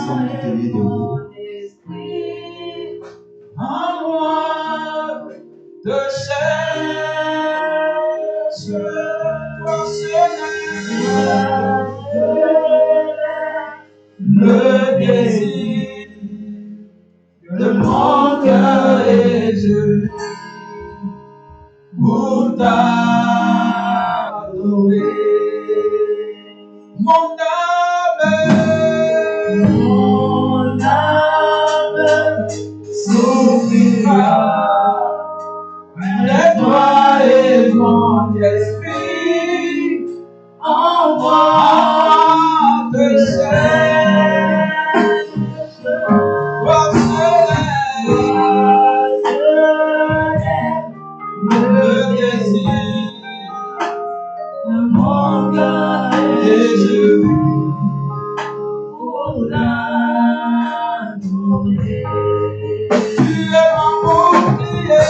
à l'intérieur de vous. En moi, te cherche, toi seul, le désir de mon cœur est gelé pour t'adorer. Mon âme s'ouvrira vers toi et mon esprit en moi te cherche. Toi seul le désir de mon cœur et je pour l'adorer. Tu es mon bouclier.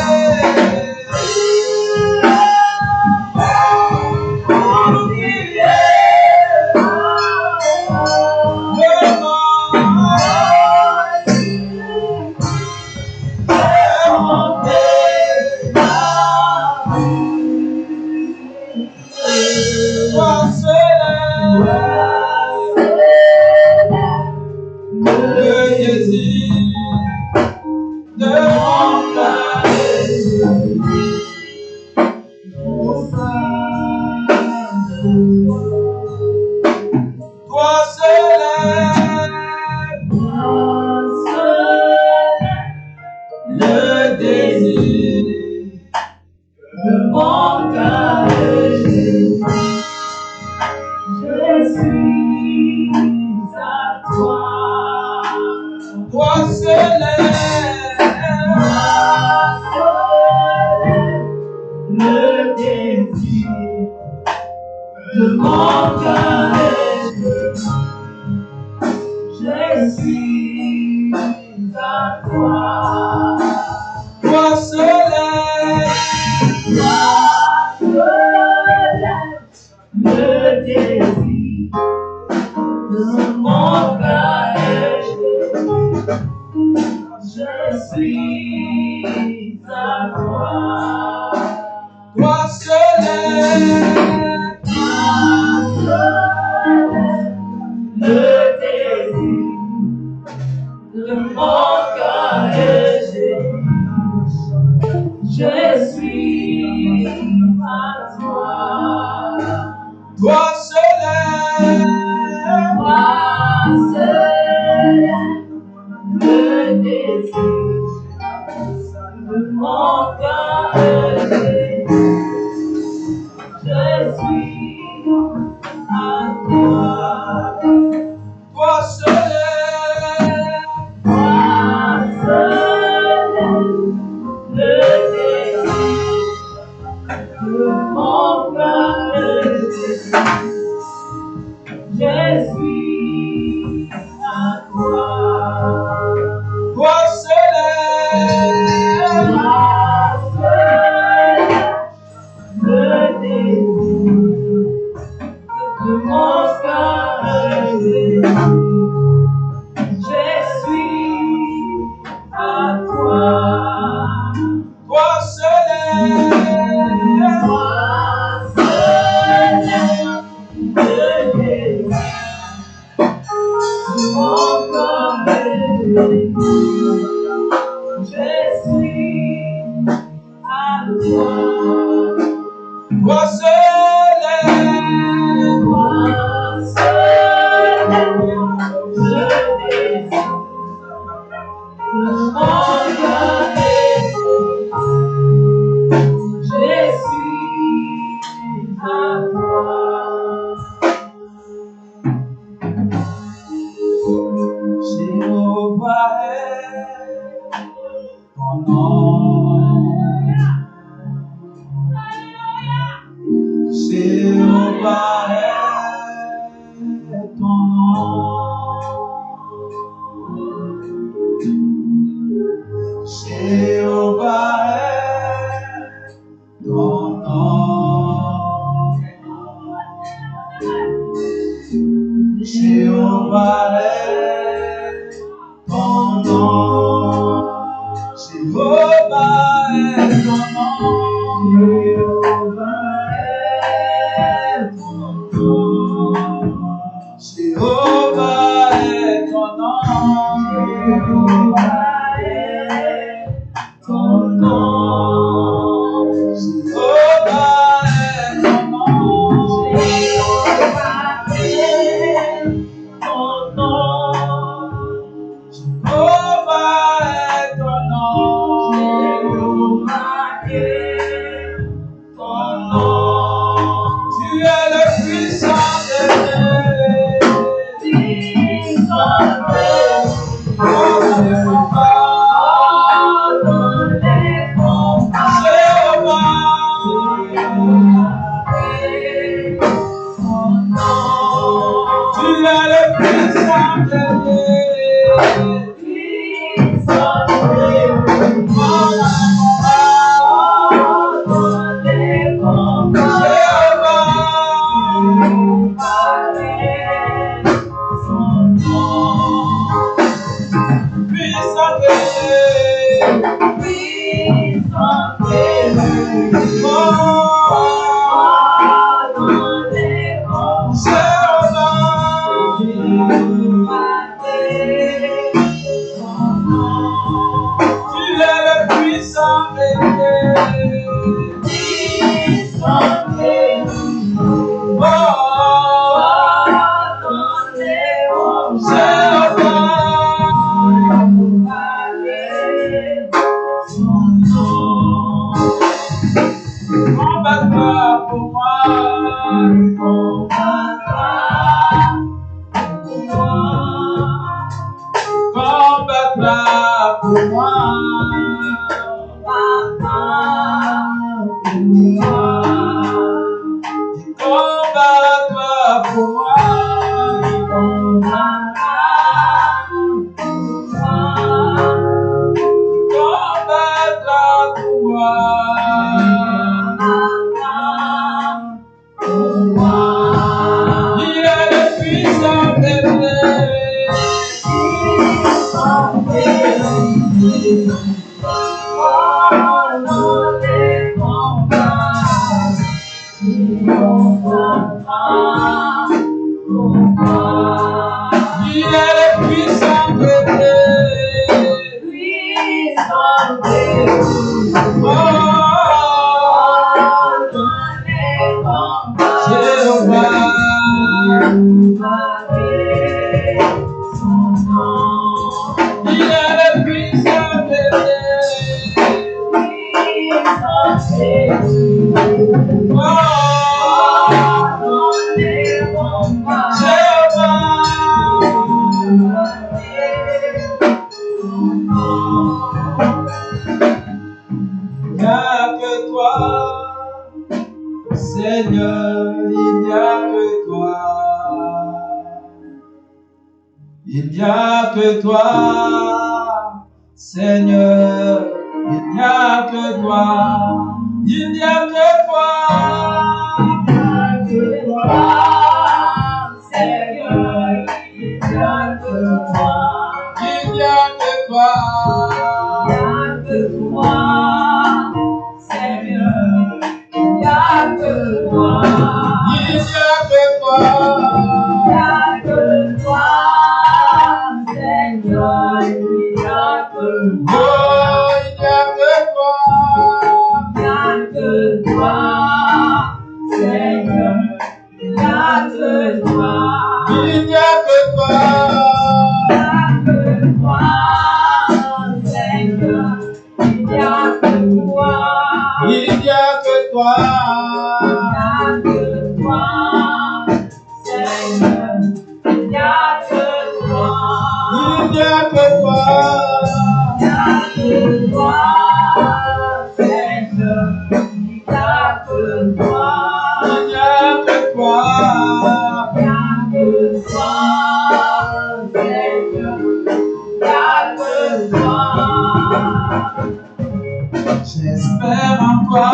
J'espère en toi,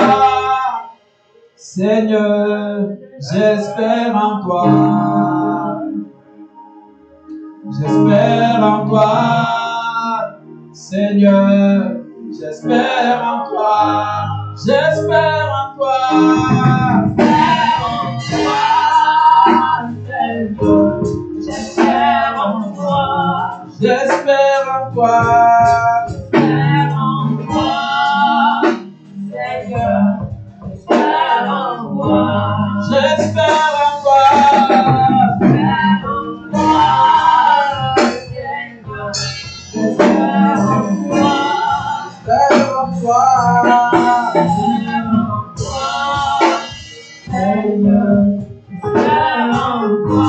Seigneur, j'espère en toi. J'espère en toi, Seigneur, j'espère en toi. J'espère en toi, Seigneur, j'espère en toi. J'espère J'espère en toi. J'espère en toi, Seigneur. J'espère en toi. J'espère en toi. J'espère en toi, Seigneur. J'espère en toi.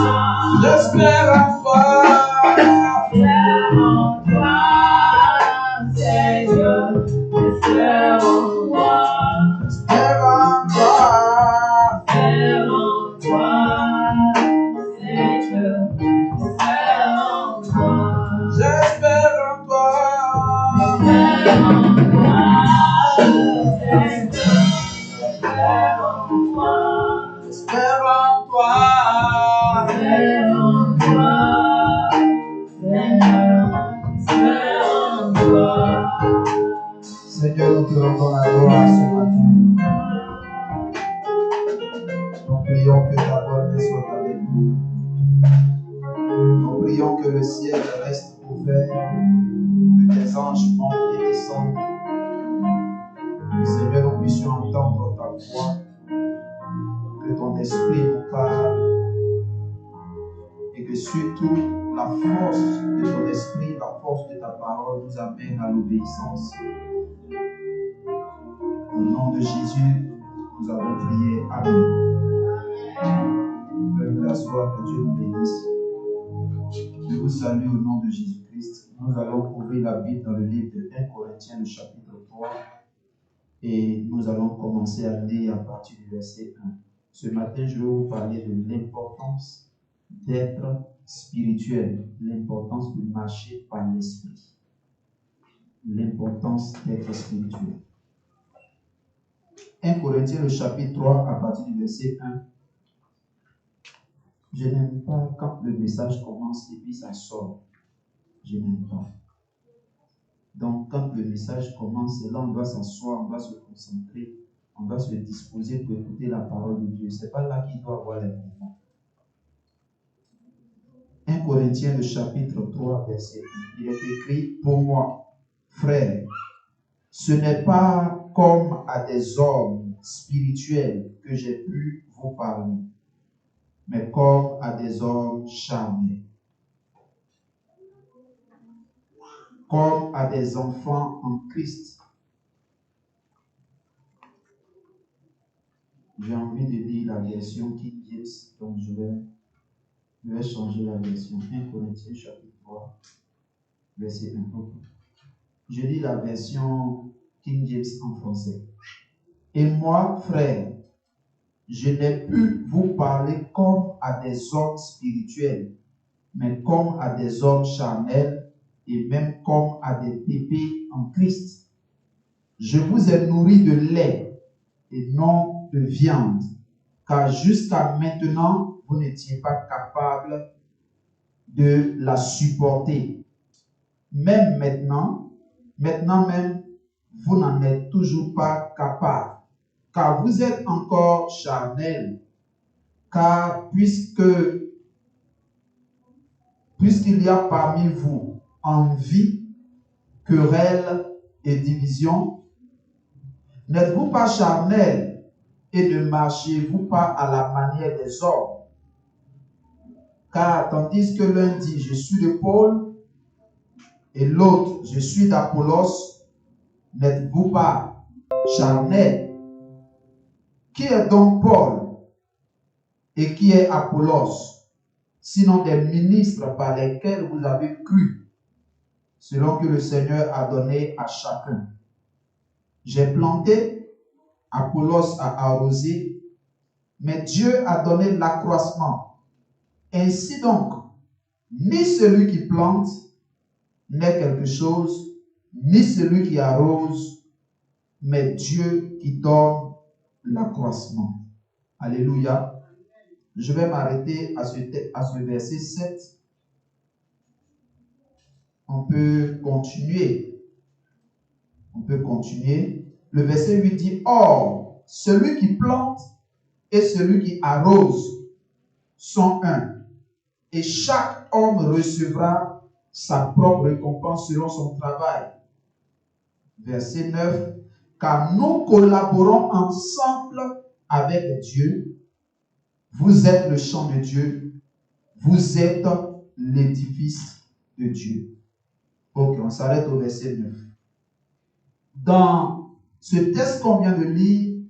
J'espère en toi. J'espère en toi, Seigneur. J'espère en toi. J'espère en toi. J'espère en toi, Seigneur. J'espère en toi. J'espère en toi. J'espère en toi, Seigneur. J'espère en toi. J'espère en toi. J'espère en toi, Seigneur. J'espère en toi. J'espère en toi. J'espère en toi, Seigneur. J'espère en toi. Seigneur, nous te rendons la gloire ce matin. Nous prions que ta bonne main soit avec nous. Nous prions que le ciel reste ouvert, que tes anges montent et descendent. Que Seigneur, nous puissions entendre ta voix, que ton esprit nous parle et que surtout la force de ton esprit, la force de ta parole nous amène à l'obéissance. Au nom de Jésus, nous avons prié. Amen. Nous pouvons nous asseoir, que Dieu nous bénisse. Je vous salue au nom de Jésus-Christ. Nous allons ouvrir la Bible dans le livre de 1 Corinthiens, le chapitre 3. Et nous allons commencer à lire à partir du verset 1. Ce matin, je vais vous parler de l'importance d'être spirituel, l'importance de marcher par l'esprit, l'importance d'être spirituel. 1 Corinthiens, le chapitre 3, à partir du verset 1. Je n'aime pas quand le message commence et puis ça sort. Je n'aime pas. Donc, quand le message commence, c'est là on doit s'asseoir, on doit se concentrer, on doit se disposer pour écouter la parole de Dieu. Ce n'est pas là qu'il doit avoir les mouvements. 1 Corinthiens, le chapitre 3, verset 1. Il est écrit: pour moi, frères, ce n'est pas comme à des hommes spirituels que j'ai pu vous parler, mais comme à des hommes charnels, comme à des enfants en Christ. J'ai envie de lire la version King James, donc je vais changer la version. 1 Corinthiens chapitre 3, verset 1. Je lis la version King James en français. Et moi, frère, je n'ai pu vous parler comme à des hommes spirituels, mais comme à des hommes charnels et même comme à des bébés en Christ. Je vous ai nourri de lait et non de viande, car jusqu'à maintenant, vous n'étiez pas capable de la supporter. Même maintenant même, vous n'en êtes toujours pas capable, car vous êtes encore charnel, car puisqu'il y a parmi vous envie, querelle et division, n'êtes-vous pas charnel et ne marchez-vous pas à la manière des hommes? Car tandis que l'un dit, je suis de Paul, et l'autre, je suis d'Apollos, n'êtes-vous pas charnel? Qui est donc Paul et qui est Apollos, sinon des ministres par lesquels vous avez cru, selon que le Seigneur a donné à chacun? J'ai planté, Apollos a arrosé, mais Dieu a donné l'accroissement. Ainsi donc, ni celui qui plante n'est quelque chose, ni celui qui arrose, mais Dieu qui donne l'accroissement. Alléluia. Je vais m'arrêter à ce verset 7. On peut continuer. Le verset 8 dit: or, celui qui plante et celui qui arrose sont un, et chaque homme recevra sa propre récompense selon son travail. Verset 9. Car nous collaborons ensemble avec Dieu. Vous êtes le champ de Dieu. Vous êtes l'édifice de Dieu. Ok, on s'arrête au verset 9. Dans ce texte qu'on vient de lire,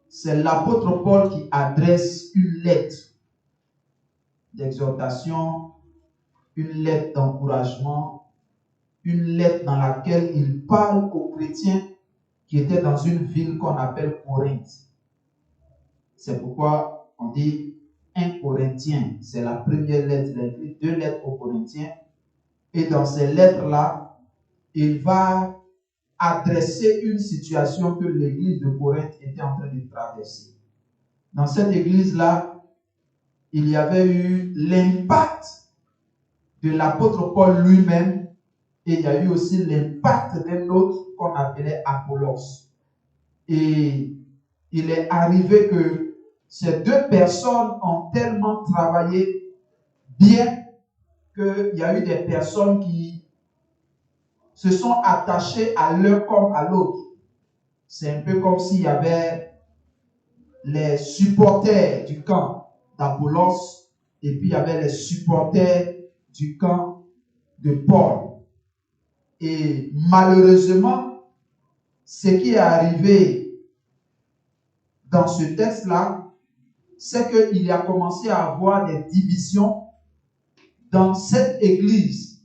c'est l'apôtre Paul qui adresse une lettre d'exhortation, une lettre d'encouragement, une lettre dans laquelle il parle aux chrétiens qui étaient dans une ville qu'on appelle Corinthe. C'est pourquoi on dit 1 Corinthien. C'est la première lettre. Il a écrit 2 lettres aux Corinthiens. Et dans ces lettres-là, il va adresser une situation que l'église de Corinthe était en train de traverser. Dans cette église-là, il y avait eu l'impact de l'apôtre Paul lui-même et il y a eu aussi l'impact d'un autre qu'on appelait Apollos. Et il est arrivé que ces 2 personnes ont tellement travaillé bien qu'il y a eu des personnes qui se sont attachées à l'un comme à l'autre. C'est un peu comme s'il y avait les supporters du camp d'Apollos et puis il y avait les supporters du camp de Paul. Et malheureusement, ce qui est arrivé dans ce texte-là, c'est qu'il y a commencé à avoir des divisions dans cette église.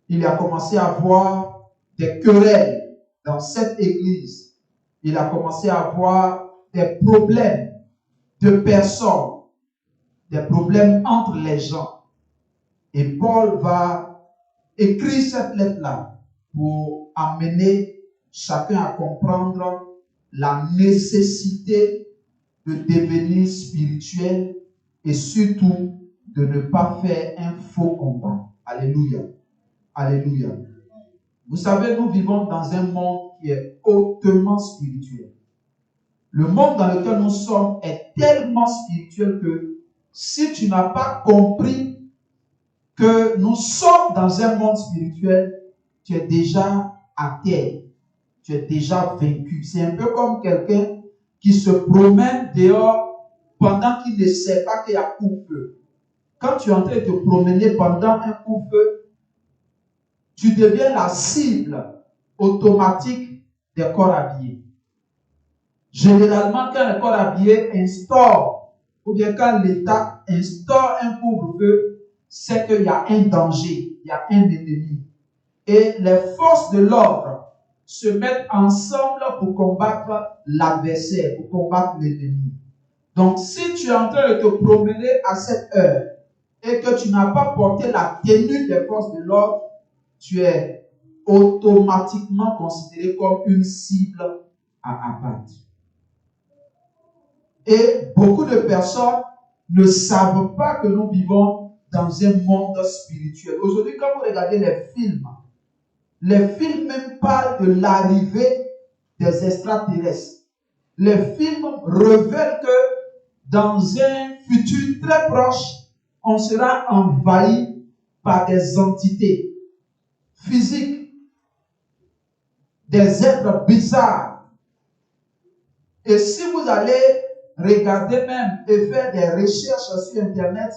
Il y a commencé à avoir des querelles dans cette église. Il a commencé à avoir des problèmes de personnes, des problèmes entre les gens. Et Paul va écrire cette lettre-là pour amener chacun à comprendre la nécessité de devenir spirituel et surtout de ne pas faire un faux combat. Alléluia. Alléluia. Vous savez, nous vivons dans un monde qui est hautement spirituel. Le monde dans lequel nous sommes est tellement spirituel que si tu n'as pas compris que nous sommes dans un monde spirituel, tu es déjà à terre. Tu es déjà vaincu. C'est un peu comme quelqu'un qui se promène dehors pendant qu'il ne sait pas qu'il y a couvre-feu. Quand tu es en train de te promener pendant un couvre-feu, tu deviens la cible automatique des corps habillés. Généralement, quand les corps habillés instaurent, ou bien quand l'État instaure un couvre-feu, c'est qu'il y a un danger, il y a un ennemi. Et les forces de l'ordre se mettent ensemble pour combattre l'adversaire, pour combattre l'ennemi. Donc, si tu es en train de te promener à cette heure et que tu n'as pas porté la tenue des forces de l'ordre, tu es automatiquement considéré comme une cible à abattre. Et beaucoup de personnes ne savent pas que nous vivons dans un monde spirituel. Aujourd'hui, quand vous regardez les films même parlent de l'arrivée des extraterrestres. Les films révèlent que dans un futur très proche, on sera envahi par des entités physiques, des êtres bizarres. Et si vous allez regarder même et faire des recherches sur Internet,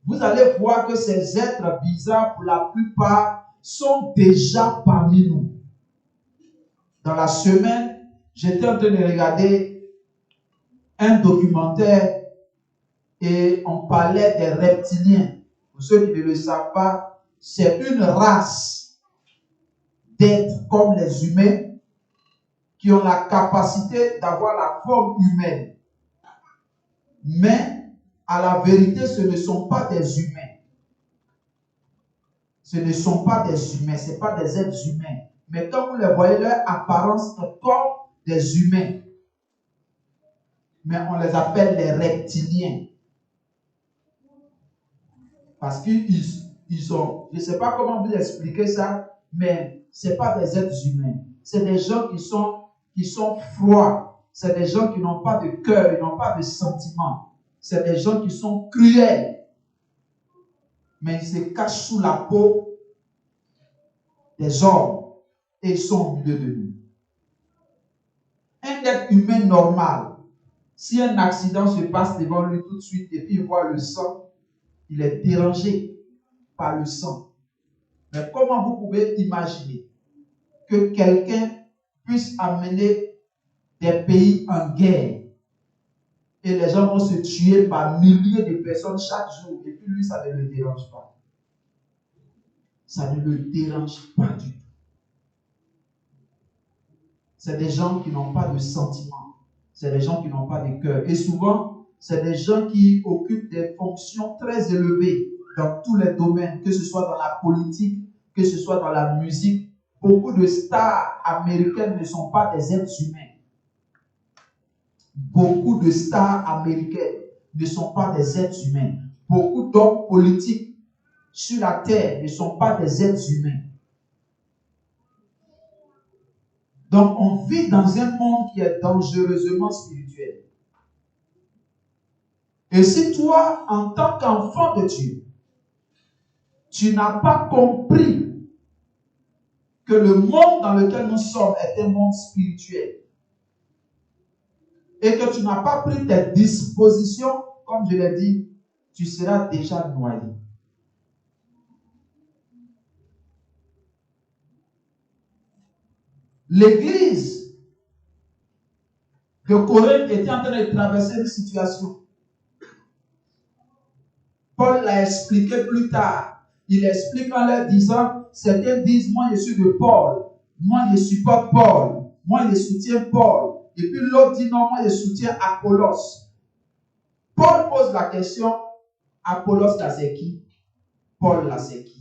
vous allez voir que ces êtres bizarres, pour la plupart, sont déjà parmi nous. Dans la semaine, j'étais en train de regarder un documentaire et on parlait des reptiliens. Pour ceux qui ne le savent pas, c'est une race d'êtres comme les humains qui ont la capacité d'avoir la forme humaine. Mais, à la vérité, ce ne sont pas des humains. Ce ne sont pas des humains, ce ne sont pas des êtres humains. Mais quand vous les voyez, leur apparence est comme des humains. Mais on les appelle les reptiliens. Parce qu'ils sont, je ne sais pas comment vous expliquer ça, mais ce n'est pas des êtres humains. C'est des gens qui sont froids. C'est des gens qui n'ont pas de cœur, ils n'ont pas de sentiments. C'est des gens qui sont cruels. mais ils se cachent sous la peau des hommes et ils sont au milieu de nous. Un être humain normal, si un accident se passe devant lui tout de suite et puis il voit le sang, il est dérangé par le sang. Mais comment vous pouvez imaginer que quelqu'un puisse amener des pays en guerre et les gens vont se tuer par milliers de personnes chaque jour et puis lui, ça ne le dérange pas. Ça ne le dérange pas du tout. C'est des gens qui n'ont pas de sentiments. C'est des gens qui n'ont pas de cœur. Et souvent, c'est des gens qui occupent des fonctions très élevées dans tous les domaines, que ce soit dans la politique, que ce soit dans la musique. Beaucoup de stars américaines ne sont pas des êtres humains. Beaucoup de stars américaines ne sont pas des êtres humains. Beaucoup d'hommes politiques sur la terre ne sont pas des êtres humains. Donc, on vit dans un monde qui est dangereusement spirituel. Et si toi, en tant qu'enfant de Dieu, tu n'as pas compris que le monde dans lequel nous sommes est un monde spirituel et que tu n'as pas pris tes dispositions, comme je l'ai dit, tu seras déjà noyé. L'église de Corinthe était en train de traverser une situation. Paul l'a expliqué plus tard. Il explique en leur disant, certains disent, moi je suis de Paul, moi je supporte Paul, moi je soutiens Paul. Et puis l'autre dit, non, moi je soutiens Apollos. Paul pose la question, Apollos là c'est qui? Paul là c'est qui?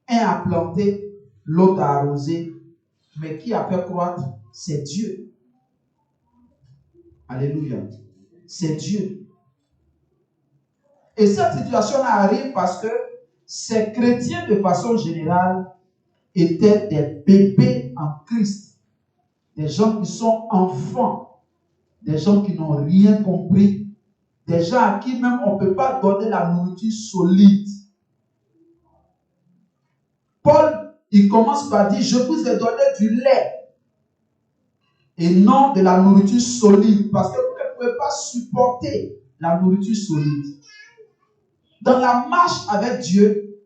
Un a planté, l'autre a arrosé, mais qui a fait croître? C'est Dieu. Alléluia. C'est Dieu. Et cette situation arrive parce que ces chrétiens, de façon générale, étaient des bébés en Christ. Des gens qui sont enfants. Des gens qui n'ont rien compris. Des gens à qui même on ne peut pas donner la nourriture solide. Paul, il commence par dire, je vous ai donné du lait et non de la nourriture solide. Parce que vous ne pouvez pas supporter la nourriture solide. Dans la marche avec Dieu,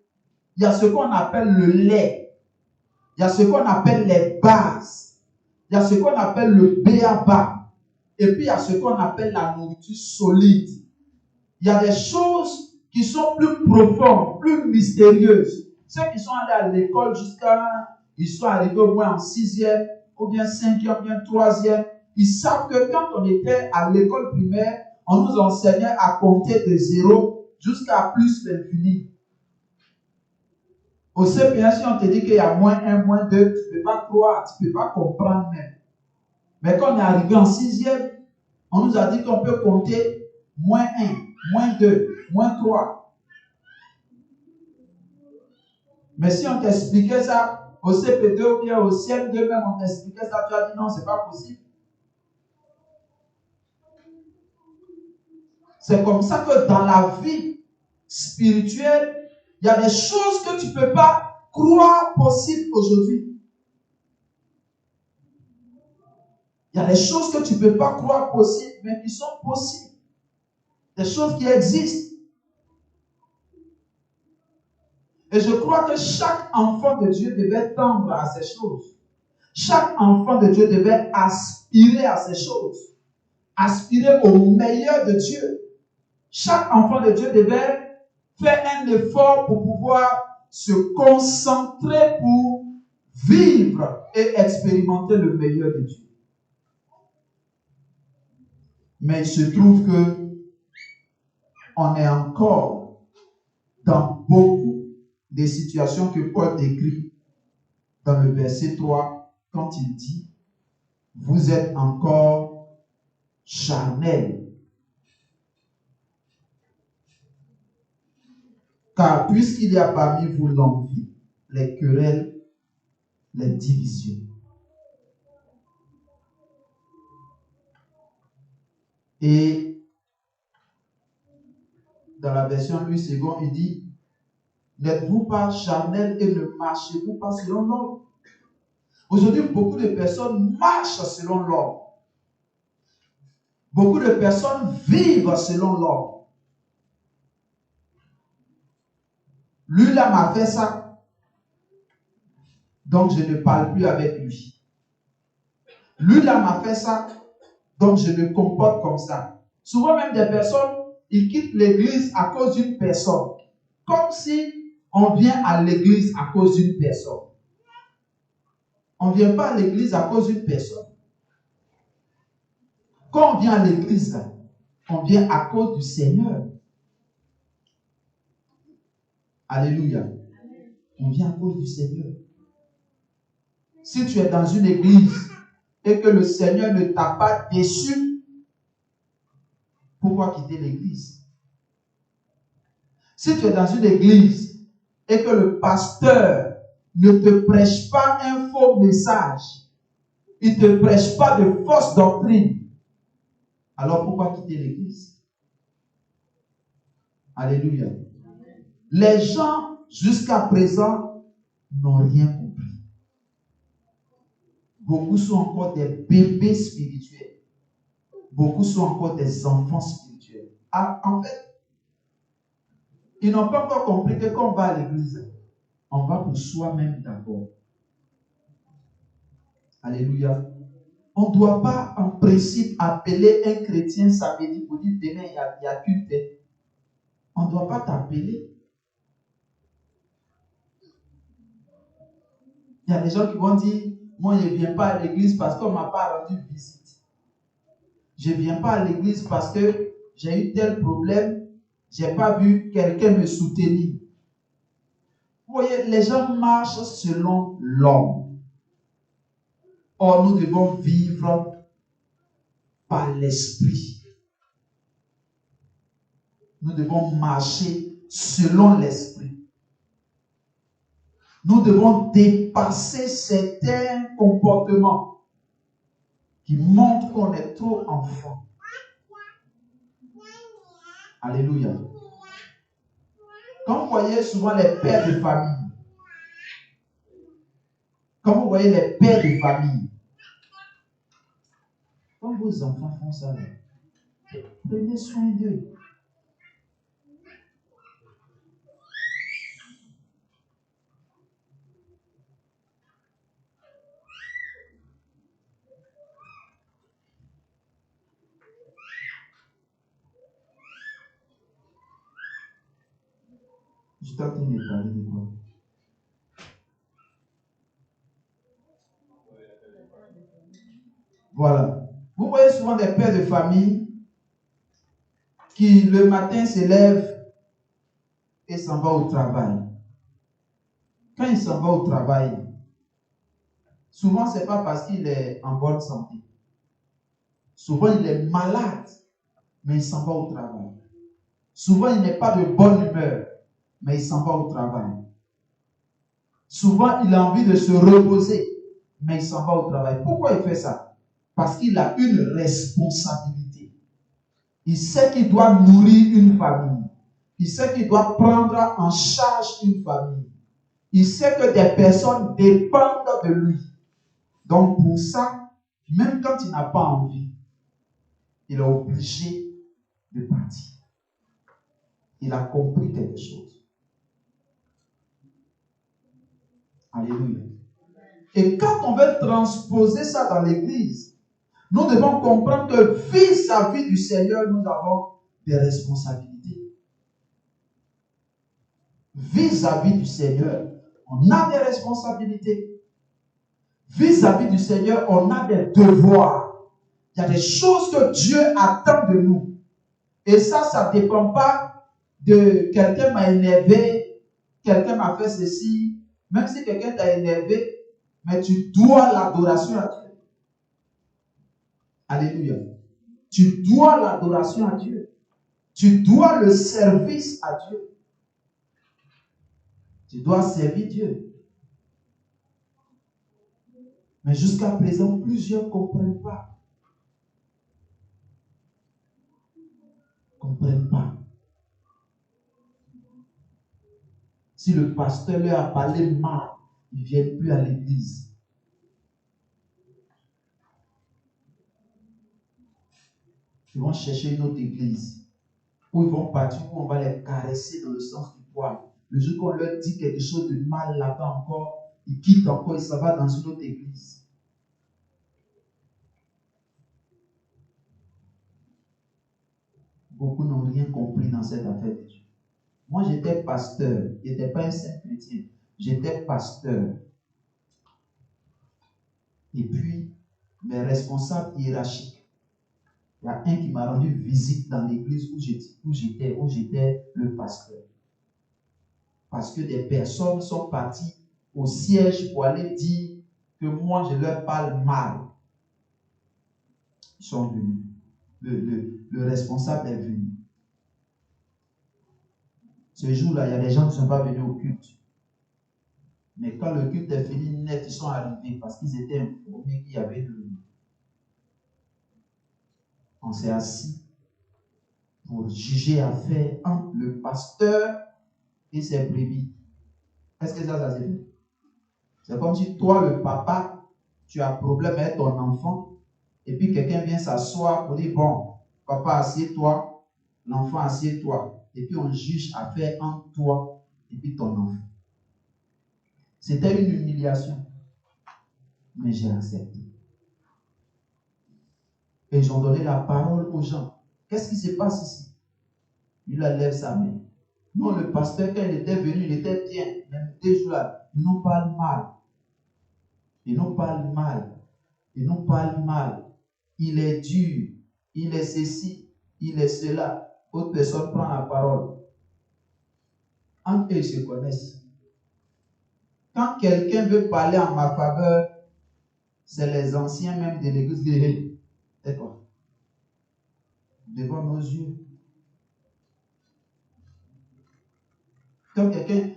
il y a ce qu'on appelle le lait. Il y a ce qu'on appelle les bases. Il y a ce qu'on appelle le béaba. Et puis il y a ce qu'on appelle la nourriture solide. Il y a des choses qui sont plus profondes, plus mystérieuses. Ceux qui sont allés à l'école ils sont arrivés au moins en 6e, ou bien 5e, ou bien 3e. Ils savent que quand on était à l'école primaire, on nous enseignait à compter de 0 jusqu'à plus l'infini. Au CPN, si on te dit qu'il y a moins 1, moins 2, tu ne peux pas croire, tu ne peux pas comprendre même. Mais quand on est arrivé en 6e, on nous a dit qu'on peut compter moins 1, moins 2, moins 3. Mais si on t'expliquait ça au CP2 ou bien au CM2 même, on t'expliquait ça, tu as dit non, ce n'est pas possible. C'est comme ça que dans la vie spirituelle, il y a des choses que tu ne peux pas croire possibles aujourd'hui. Il y a des choses que tu ne peux pas croire possibles, mais qui sont possibles. Des choses qui existent. Et je crois que chaque enfant de Dieu devait tendre à ces choses. Chaque enfant de Dieu devait aspirer à ces choses. Aspirer au meilleur de Dieu. Chaque enfant de Dieu devait faire un effort pour pouvoir se concentrer pour vivre et expérimenter le meilleur de Dieu. Mais il se trouve que on est encore dans beaucoup des situations que Paul décrit dans le verset 3 quand il dit « Vous êtes encore charnels. Car puisqu'il y a parmi vous l'envie, les querelles, les divisions. » Et dans la version Louis II, il dit N'êtes-vous pas charnel et ne marchez-vous pas selon l'homme? Aujourd'hui, beaucoup de personnes marchent selon l'homme. Beaucoup de personnes vivent selon l'homme. Lui là m'a fait ça, donc je ne parle plus avec lui. Lui là m'a fait ça, donc je me comporte comme ça. Souvent même des personnes, ils quittent l'église à cause d'une personne. Comme si on vient à l'église à cause d'une personne. On ne vient pas à l'église à cause d'une personne. Quand on vient à l'église, on vient à cause du Seigneur. Alléluia. On vient à cause du Seigneur. Si tu es dans une église et que le Seigneur ne t'a pas déçu, pourquoi quitter l'église? Si tu es dans une église et que le pasteur ne te prêche pas un faux message, il ne te prêche pas de fausses doctrines, alors pourquoi quitter l'église? Alléluia. Les gens, jusqu'à présent, n'ont rien compris. Beaucoup sont encore des bébés spirituels. Beaucoup sont encore des enfants spirituels. Ah, en fait, ils n'ont pas encore compris que quand on va à l'église, on va pour soi-même d'abord. Alléluia. On ne doit pas, en principe, appeler un chrétien samedi pour dire demain, il y a culte. On ne doit pas t'appeler. Il y a des gens qui vont dire, moi, je ne viens pas à l'église parce qu'on ne m'a pas rendu visite. Je ne viens pas à l'église parce que j'ai eu tel problème, je n'ai pas vu quelqu'un me soutenir. Vous voyez, les gens marchent selon l'homme. Or, nous devons vivre par l'esprit. Nous devons marcher selon l'esprit. Nous devons dépasser certains comportements qui montrent qu'on est trop enfant. Alléluia. Quand vous voyez souvent les pères de famille, quand vous voyez les pères de famille, quand vos enfants font ça, prenez soin d'eux. Je suis en train de parler de quoi? Voilà. Vous voyez souvent des pères de famille qui le matin se lèvent et s'en va au travail. Quand il s'en va au travail, souvent ce n'est pas parce qu'il est en bonne santé. Souvent il est malade, mais il s'en va au travail. Souvent il n'est pas de bonne humeur, mais il s'en va au travail. Souvent il a envie de se reposer, mais il s'en va au travail. Pourquoi il fait ça? Parce qu'il a une responsabilité. Il sait qu'il doit nourrir une famille. Il sait qu'il doit prendre en charge une famille. Il sait que des personnes dépendent de lui. Donc pour ça, même quand il n'a pas envie, il est obligé de partir. Il a compris quelque chose. Alléluia. Et quand on veut transposer ça dans l'église, nous devons comprendre que vis-à-vis du Seigneur, nous avons des responsabilités. Vis-à-vis du Seigneur, on a des responsabilités. Vis-à-vis du Seigneur, on a des devoirs. Il y a des choses que Dieu attend de nous. Et ça ne dépend pas de quelqu'un m'a énervé, quelqu'un m'a fait ceci. Même si quelqu'un t'a énervé, mais tu dois l'adoration à Dieu. Alléluia. Tu dois l'adoration à Dieu. Tu dois le service à Dieu. Tu dois servir Dieu. Mais jusqu'à présent, plusieurs ne comprennent pas. Si le pasteur leur a parlé mal, ils ne viennent plus à l'église. Ils vont chercher une autre église. Où ils vont partir, où on va les caresser dans le sens du poil. Le jour qu'on leur dit quelque chose de mal là-bas encore, ils quittent encore et ça va dans une autre église. Beaucoup n'ont rien compris dans cette affaire de Dieu. Moi, j'étais pasteur. Je n'étais pas un simple chrétien. J'étais pasteur. Et puis, mes responsables hiérarchiques, il y a un qui m'a rendu visite dans l'église où j'étais le pasteur. Parce que des personnes sont parties au siège pour aller dire que moi, je leur parle mal. Ils sont venus. Le responsable est venu. Ce jour-là, il y a des gens qui ne sont pas venus au culte. Mais quand le culte est fini net, ils sont arrivés parce qu'ils étaient informés qu'il y avait de l'eau. On s'est assis pour juger affaire entre le pasteur et ses brebis. Est-ce que ça s'est fait? C'est comme si toi, le papa, tu as un problème avec ton enfant, et puis quelqu'un vient s'asseoir pour dire, bon, papa, assieds-toi, l'enfant, assieds-toi. Et puis on juge affaire entre toi et puis ton enfant. C'était une humiliation, mais j'ai accepté. Et ils ont donné la parole aux gens. Qu'est-ce qui se passe ici? Il lève sa main. Non, le pasteur, quand il était venu, il était bien. Même 2 jours là, il nous parle mal. Il nous parle mal. Il nous parle mal. Il est dur. Il est ceci. Il est cela. Autre personne prend la parole. Entre eux, ils se connaissent. Quand quelqu'un veut parler en ma faveur, c'est les anciens même de l'église qui disent, tais-toi. Devant nos yeux. Quand quelqu'un,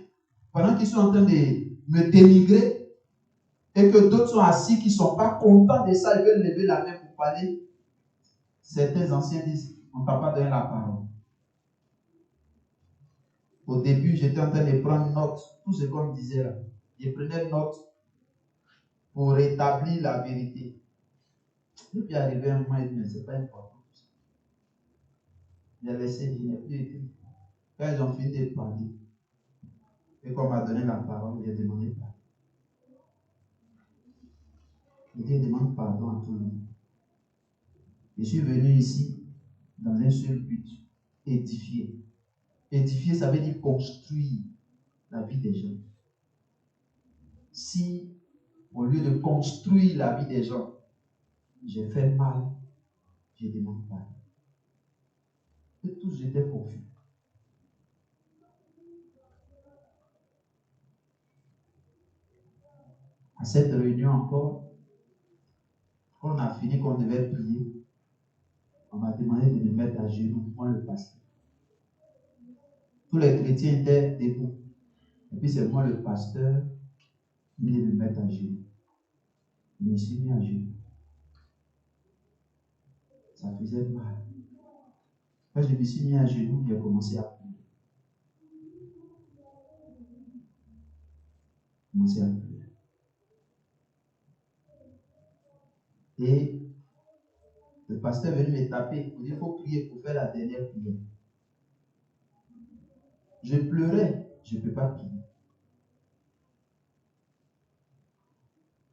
pendant qu'ils sont en train de me dénigrer, et que d'autres sont assis qui ne sont pas contents de ça, ils veulent lever la main pour parler, certains anciens disent, on ne t'a pas donné la parole. Au début, j'étais en train de prendre note, tout ce qu'on me disait là. Je prenais note pour rétablir la vérité. Et puis arrivé un moment, il dit, mais ce n'est pas important. J'ai laissé, je n'ai plus écrit. Quand ils ont fini de parler, et qu'on m'a donné la parole, j'ai demandé pardon. Je demande pardon à tout le monde. Je suis venu ici dans un seul but, édifier. Édifier, ça veut dire construire la vie des gens. Si, au lieu de construire la vie des gens, j'ai fait mal, je demande pardon. Et tous, j'étais confus. À cette réunion encore, quand on a fini, qu'on devait prier, on m'a demandé de me mettre à genoux, moi le pasteur. Tous les chrétiens étaient debout. Et puis c'est moi le pasteur qui venait me mettre à genoux. Je me suis mis à genoux. Ça faisait mal. Quand je me suis mis à genoux, j'ai commencé à pleurer. Et le pasteur est venu me taper pour dire qu'il faut prier pour faire la dernière prière. Je pleurais, je ne peux pas prier.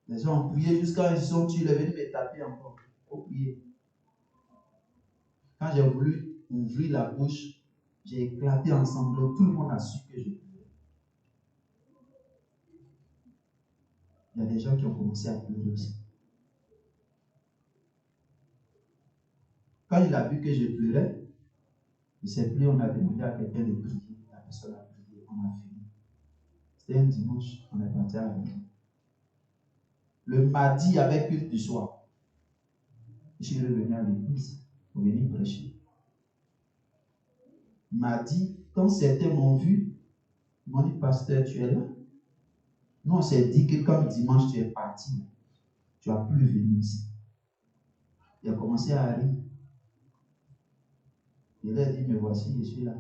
Les gens ont prié jusqu'à ils sont tués, il est venu me taper encore. Il faut prier. Quand j'ai voulu ouvrir la bouche, j'ai éclaté en sanglots. Tout le monde a su que je pleurais. Il y a des gens qui ont commencé à pleurer aussi. Quand il a vu que je pleurais, il ne sait plus, on a demandé à quelqu'un de prier. La personne a prié, on a fini. C'était un dimanche, on est parti à la maison. Le mardi, avec culte du soir, je suis revenu à l'église pour venir prêcher. Mardi, quand certains m'ont vu, ils m'ont dit, pasteur, tu es là. Nous, on s'est dit que comme dimanche, tu es parti, tu n'as plus venu ici. Il a commencé à rire. Il a dit, mais voici, je suis là.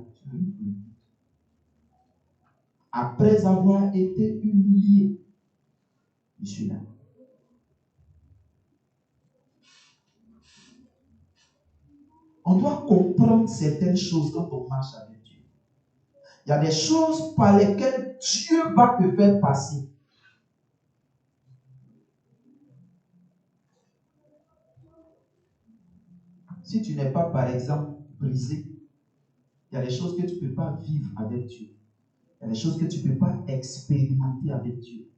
Après avoir été humilié, je suis là. On doit comprendre certaines choses quand on marche avec Dieu. Il y a des choses par lesquelles Dieu va te faire passer. Si tu n'es pas, par exemple, brisé, il y a des choses que tu ne peux pas vivre avec Dieu. Il y a des choses que tu ne peux pas expérimenter avec Dieu.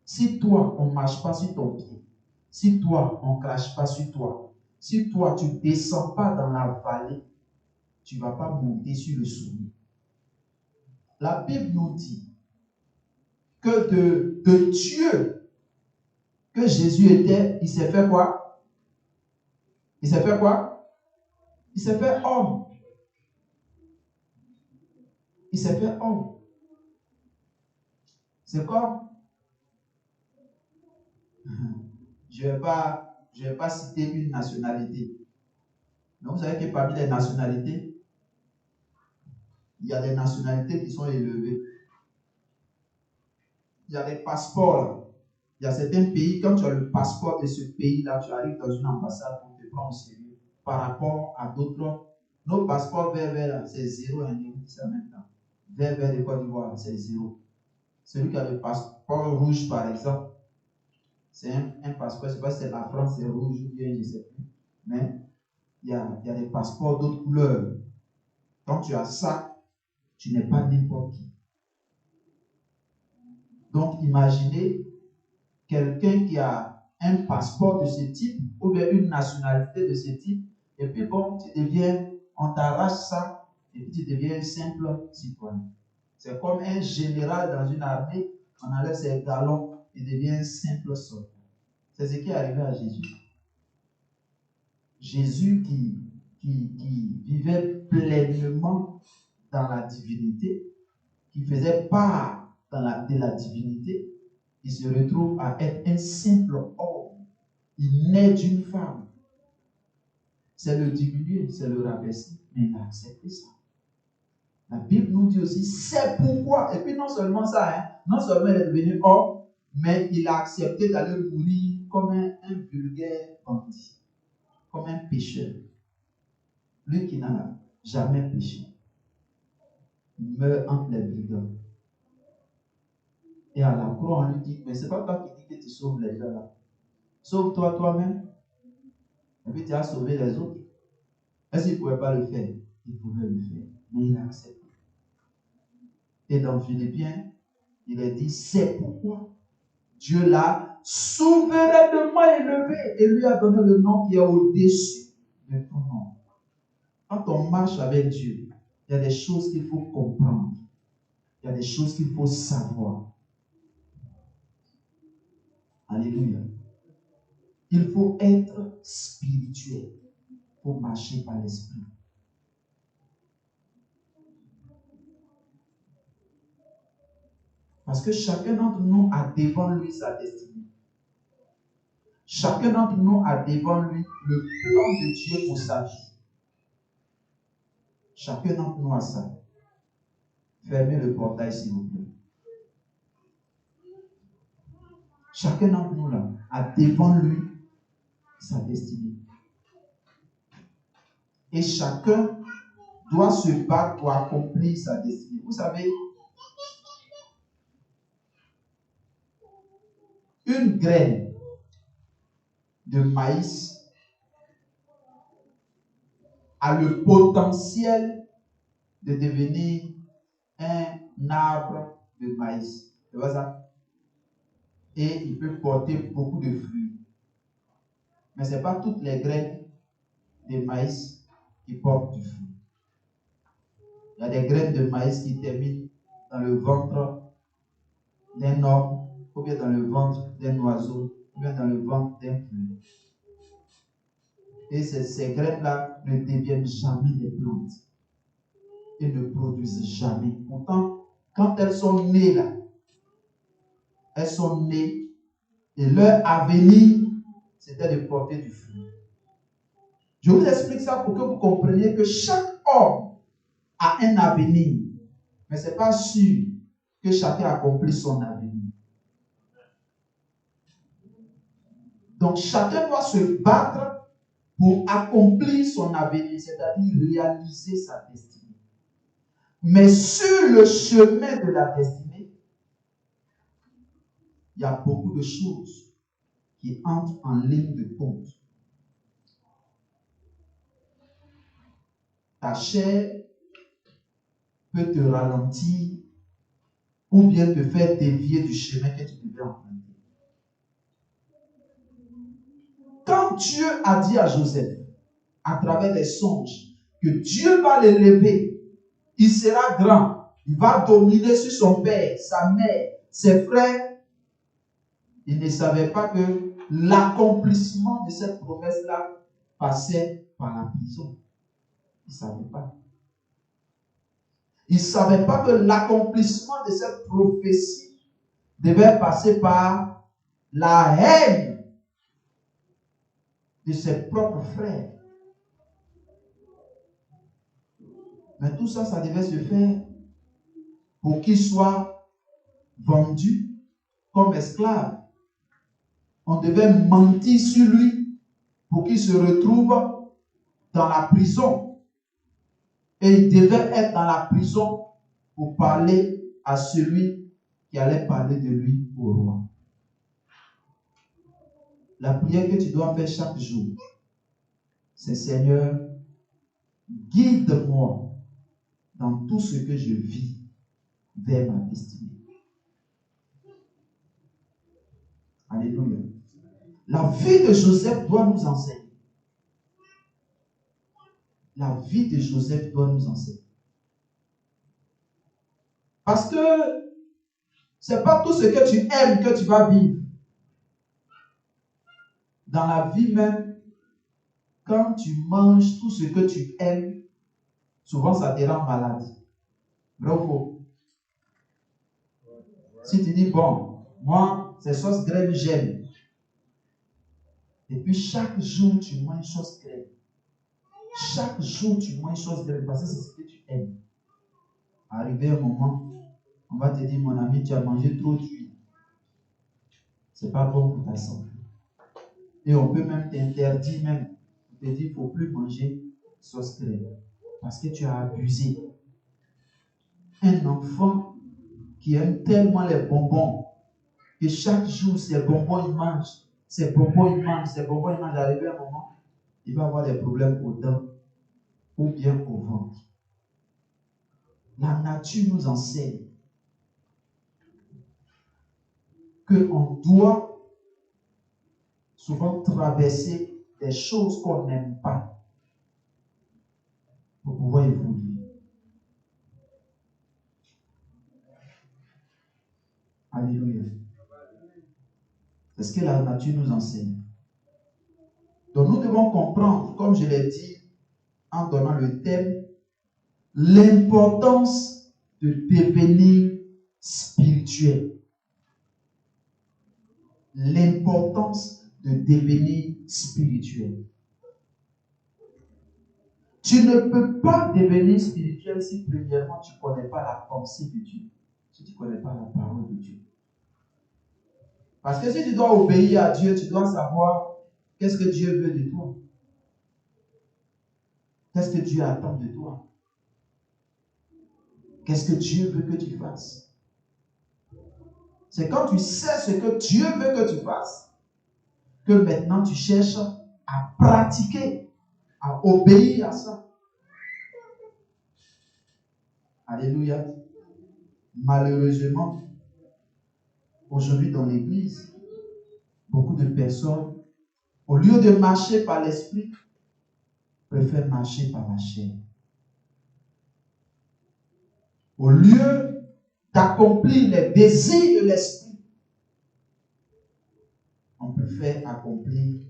Si toi, on ne marche pas sur ton pied, si toi, on ne crache pas sur toi, si toi, tu ne descends pas dans la vallée, tu ne vas pas monter sur le sommet. La Bible nous dit que de Dieu que Jésus était, il s'est fait quoi? Il s'est fait quoi? Il s'est fait homme. Il s'est fait homme. C'est comme, je ne vais pas citer une nationalité. Donc, vous savez que parmi les nationalités, il y a des nationalités qui sont élevées. Il y a des passeports. Il y a certains pays, quand tu as le passeport de ce pays-là, tu arrives dans une ambassade, on te prend au sérieux. Par rapport à d'autres, nos passeports vert, c'est zéro et on dit ça maintenant. Vert de Côte d'Ivoire, c'est zéro. Celui qui a le passeport rouge, par exemple, c'est un passeport, je ne sais pas si c'est la France, c'est rouge ou bien je ne sais plus. Mais il y a des passeports d'autres couleurs. Quand tu as ça, tu n'es pas n'importe qui. Donc, imaginez quelqu'un qui a un passeport de ce type ou bien une nationalité de ce type, et puis bon, on t'arrache ça, et puis tu deviens un simple citoyen. C'est comme un général dans une armée, on enlève ses galons, il devient un simple soldat. C'est ce qui est arrivé à Jésus. Jésus qui vivait pleinement dans la divinité, qui faisait part de la divinité, il se retrouve à être un simple homme. Il naît d'une femme. C'est le diminuer, c'est le rabaisser, mais il a accepté ça. La Bible nous dit aussi, c'est pourquoi, et puis non seulement ça, non seulement il est devenu homme, mais il a accepté d'aller mourir comme un vulgaire bandit, comme un pécheur. Lui qui n'a jamais péché, il meurt entre les brigands. Et à la croix, on lui dit, mais c'est pas toi qui dis que tu sauves les gens là. Sauve-toi toi-même. Et puis tu as sauvé les autres. Est-ce qu'il ne pouvait pas le faire? Il pouvait le faire, mais il a accepté. Et dans Philippiens, il est dit, c'est pourquoi Dieu l'a souverainement élevé et lui a donné le nom qui est au-dessus de tout nom. Quand on marche avec Dieu, il y a des choses qu'il faut comprendre. Il y a des choses qu'il faut savoir. Alléluia. Il faut être spirituel pour marcher par l'esprit. Parce que chacun d'entre nous a devant lui sa destinée. Chacun d'entre nous a devant lui le plan de Dieu pour sa vie. Chacun d'entre nous a ça. Fermez le portail s'il vous plaît. Chacun d'entre nous là a devant lui sa destinée. Et chacun doit se battre pour accomplir sa destinée. Vous savez, une graine de maïs a le potentiel de devenir un arbre de maïs. Tu vois ça? Et il peut porter beaucoup de fruits. Mais ce n'est pas toutes les graines de maïs qui portent du fruit. Il y a des graines de maïs qui terminent dans le ventre d'un homme, ou bien dans le ventre d'un oiseau, ou bien dans le ventre d'un fruit. Et ces graines-là ne deviennent jamais des plantes. Et ne produisent jamais. Pourtant, quand elles sont nées là, elles sont nées et leur avenir, c'était de porter du fruit. Je vous explique ça pour que vous compreniez que chaque homme a un avenir. Mais ce n'est pas sûr que chacun accomplisse son avenir. Donc chacun doit se battre pour accomplir son avenir, c'est-à-dire réaliser sa destinée. Mais sur le chemin de la destinée, il y a beaucoup de choses qui entrent en ligne de compte. Ta chair peut te ralentir ou bien te faire dévier du chemin que tu devais emprunter. Quand Dieu a dit à Joseph, à travers des songes, que Dieu va l'élever, il sera grand, il va dominer sur son père, sa mère, ses frères, il ne savait pas que l'accomplissement de cette promesse-là passait par la prison. Il ne savait pas. Il ne savait pas que l'accomplissement de cette prophétie devait passer par la haine de ses propres frères. Mais tout ça, ça devait se faire pour qu'il soit vendu comme esclave. On devait mentir sur lui pour qu'il se retrouve dans la prison. Et il devait être dans la prison pour parler à celui qui allait parler de lui au roi. La prière que tu dois faire chaque jour, c'est Seigneur, guide-moi dans tout ce que je vis vers ma destinée. Alléluia. La vie de Joseph doit nous enseigner. La vie de Joseph doit nous enseigner. Parce que ce n'est pas tout ce que tu aimes que tu vas vivre. Dans la vie même, quand tu manges tout ce que tu aimes, souvent ça te rend malade. Vrai ou faux? Si tu dis, bon, moi, c'est sauce graine, j'aime. Et puis chaque jour, tu manges sauce graine. Chaque jour, tu manges sauce graine parce que c'est ce que tu aimes. Arrivé un moment, on va te dire, mon ami, tu as mangé trop d'huile. Ce n'est pas bon pour ta santé. Et on peut même t'interdire, même, on te dit, il ne faut plus manger sauce graine parce que tu as abusé. Un enfant qui aime tellement les bonbons que chaque jour, ces bonbons, il mange. Ces bonbons, il mange. Ces bonbons, il mange. Arrivé à un moment, il va avoir des problèmes aux dents ou bien au ventre. La nature nous enseigne qu'on doit souvent traverser des choses qu'on n'aime pas pour pouvoir évoluer. Alléluia. C'est ce que la nature nous enseigne. Donc nous devons comprendre, comme je l'ai dit en donnant le thème, l'importance de devenir spirituel. L'importance de devenir spirituel. Tu ne peux pas devenir spirituel si premièrement tu ne connais pas la pensée de Dieu, si tu ne connais pas la parole de Dieu. Parce que si tu dois obéir à Dieu, tu dois savoir qu'est-ce que Dieu veut de toi. Qu'est-ce que Dieu attend de toi. Qu'est-ce que Dieu veut que tu fasses. C'est quand tu sais ce que Dieu veut que tu fasses que maintenant tu cherches à pratiquer, à obéir à ça. Alléluia. Malheureusement, aujourd'hui dans l'église, beaucoup de personnes, au lieu de marcher par l'esprit, préfèrent marcher par la chair. Au lieu d'accomplir les désirs de l'esprit, on préfère accomplir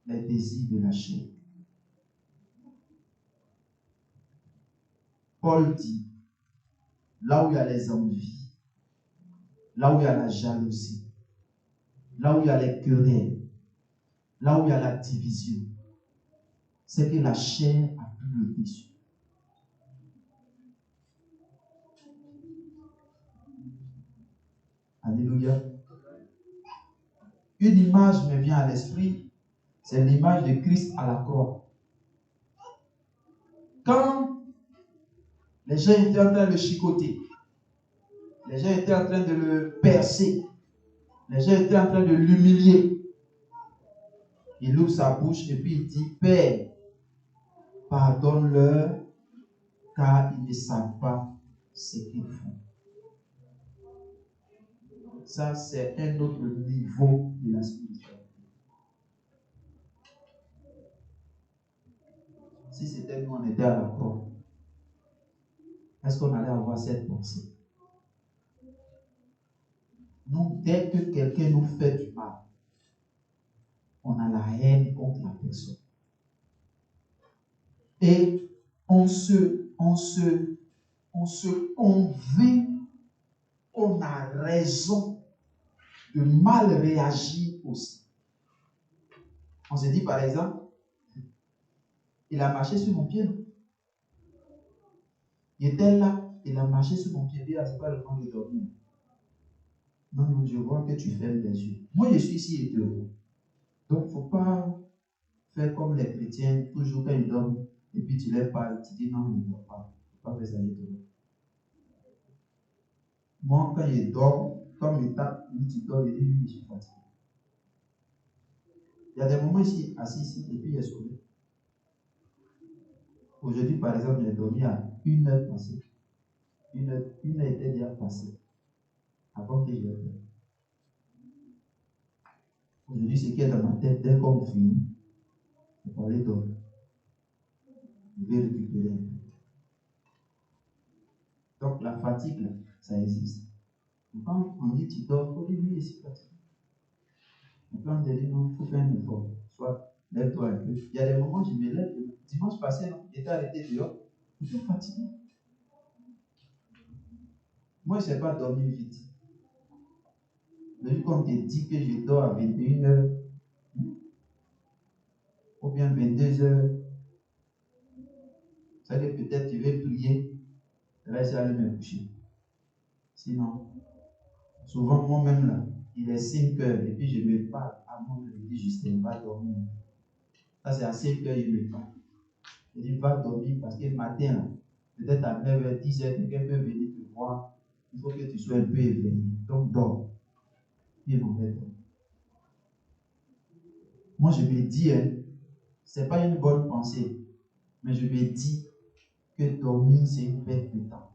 les désirs de la chair. Paul dit, là où il y a les envies, là où il y a la jalousie, là où il y a les querelles, là où il y a la division, c'est que la chair a pris le dessus. Alléluia. Une image me vient à l'esprit, c'est l'image de Christ à la croix. Quand les gens étaient en train de le chicoter, les gens étaient en train de le percer, les gens étaient en train de l'humilier, il ouvre sa bouche et puis il dit, Père, pardonne-leur, car ils ne savent pas ce qu'ils font. Ça, c'est un autre niveau de la spiritualité. Si c'était nous, on était à la croix, est-ce qu'on allait avoir cette pensée? Nous, dès que quelqu'un nous fait du mal, on a la haine contre la personne. Et on se convainc qu'on a raison de mal réagir aussi. On se dit par exemple, il a marché sur mon pied. Il était là, il a marché sur mon pied. Il n'a pas le temps de dormir. Non, non, je vois que tu fermes les yeux. Moi, je suis ici heureux. Donc, il ne faut pas faire comme les chrétiens, toujours quand ils dorment, et puis tu leur parles, tu dis non, il ne dort pas. Il ne faut pas faire ça les deux. Moi, quand il dort, comme il tape, il dit tu dors, il dit oui, je suis fatigué. Il y a des moments ici, assis ici, et puis il est sauvé. Aujourd'hui, par exemple, il a dormi à 1 heure passée. Une heure était déjà passée avant que je vienne. Aujourd'hui, ce qui est dans ma tête, dès qu'on finit, je vais parler d'homme. Je vais récupérer un peu. Donc, la fatigue, là, ça existe. Quand on dit tu dors, il faut dire oui, c'est fatigué. Et puis on te dit non, il faut faire un effort. Soit lève-toi un peu. Il y a des moments où je me lève. Dimanche passé, j'étais arrêté dehors. Je suis fatigué. Moi, je ne sais pas dormir vite. Depuis qu'on te dit que je dors à 21h, ou bien 22h, ça veut dire que peut-être tu veux prier, là, je vais aller me coucher. Sinon, souvent, moi-même, là, il est 5h, et puis je me parle à moi, je me dis, Justin, va dormir. Ça, c'est à 5h, il me parle. Je dis, va dormir, parce que le matin, là, peut-être à 9h, 10h, quelqu'un peut venir te voir. Il faut que tu sois un peu éveillé. Donc, dors. Puis, mon père. Moi, je me dis, ce n'est pas une bonne pensée, mais je me dis que dormir, c'est une perte de temps.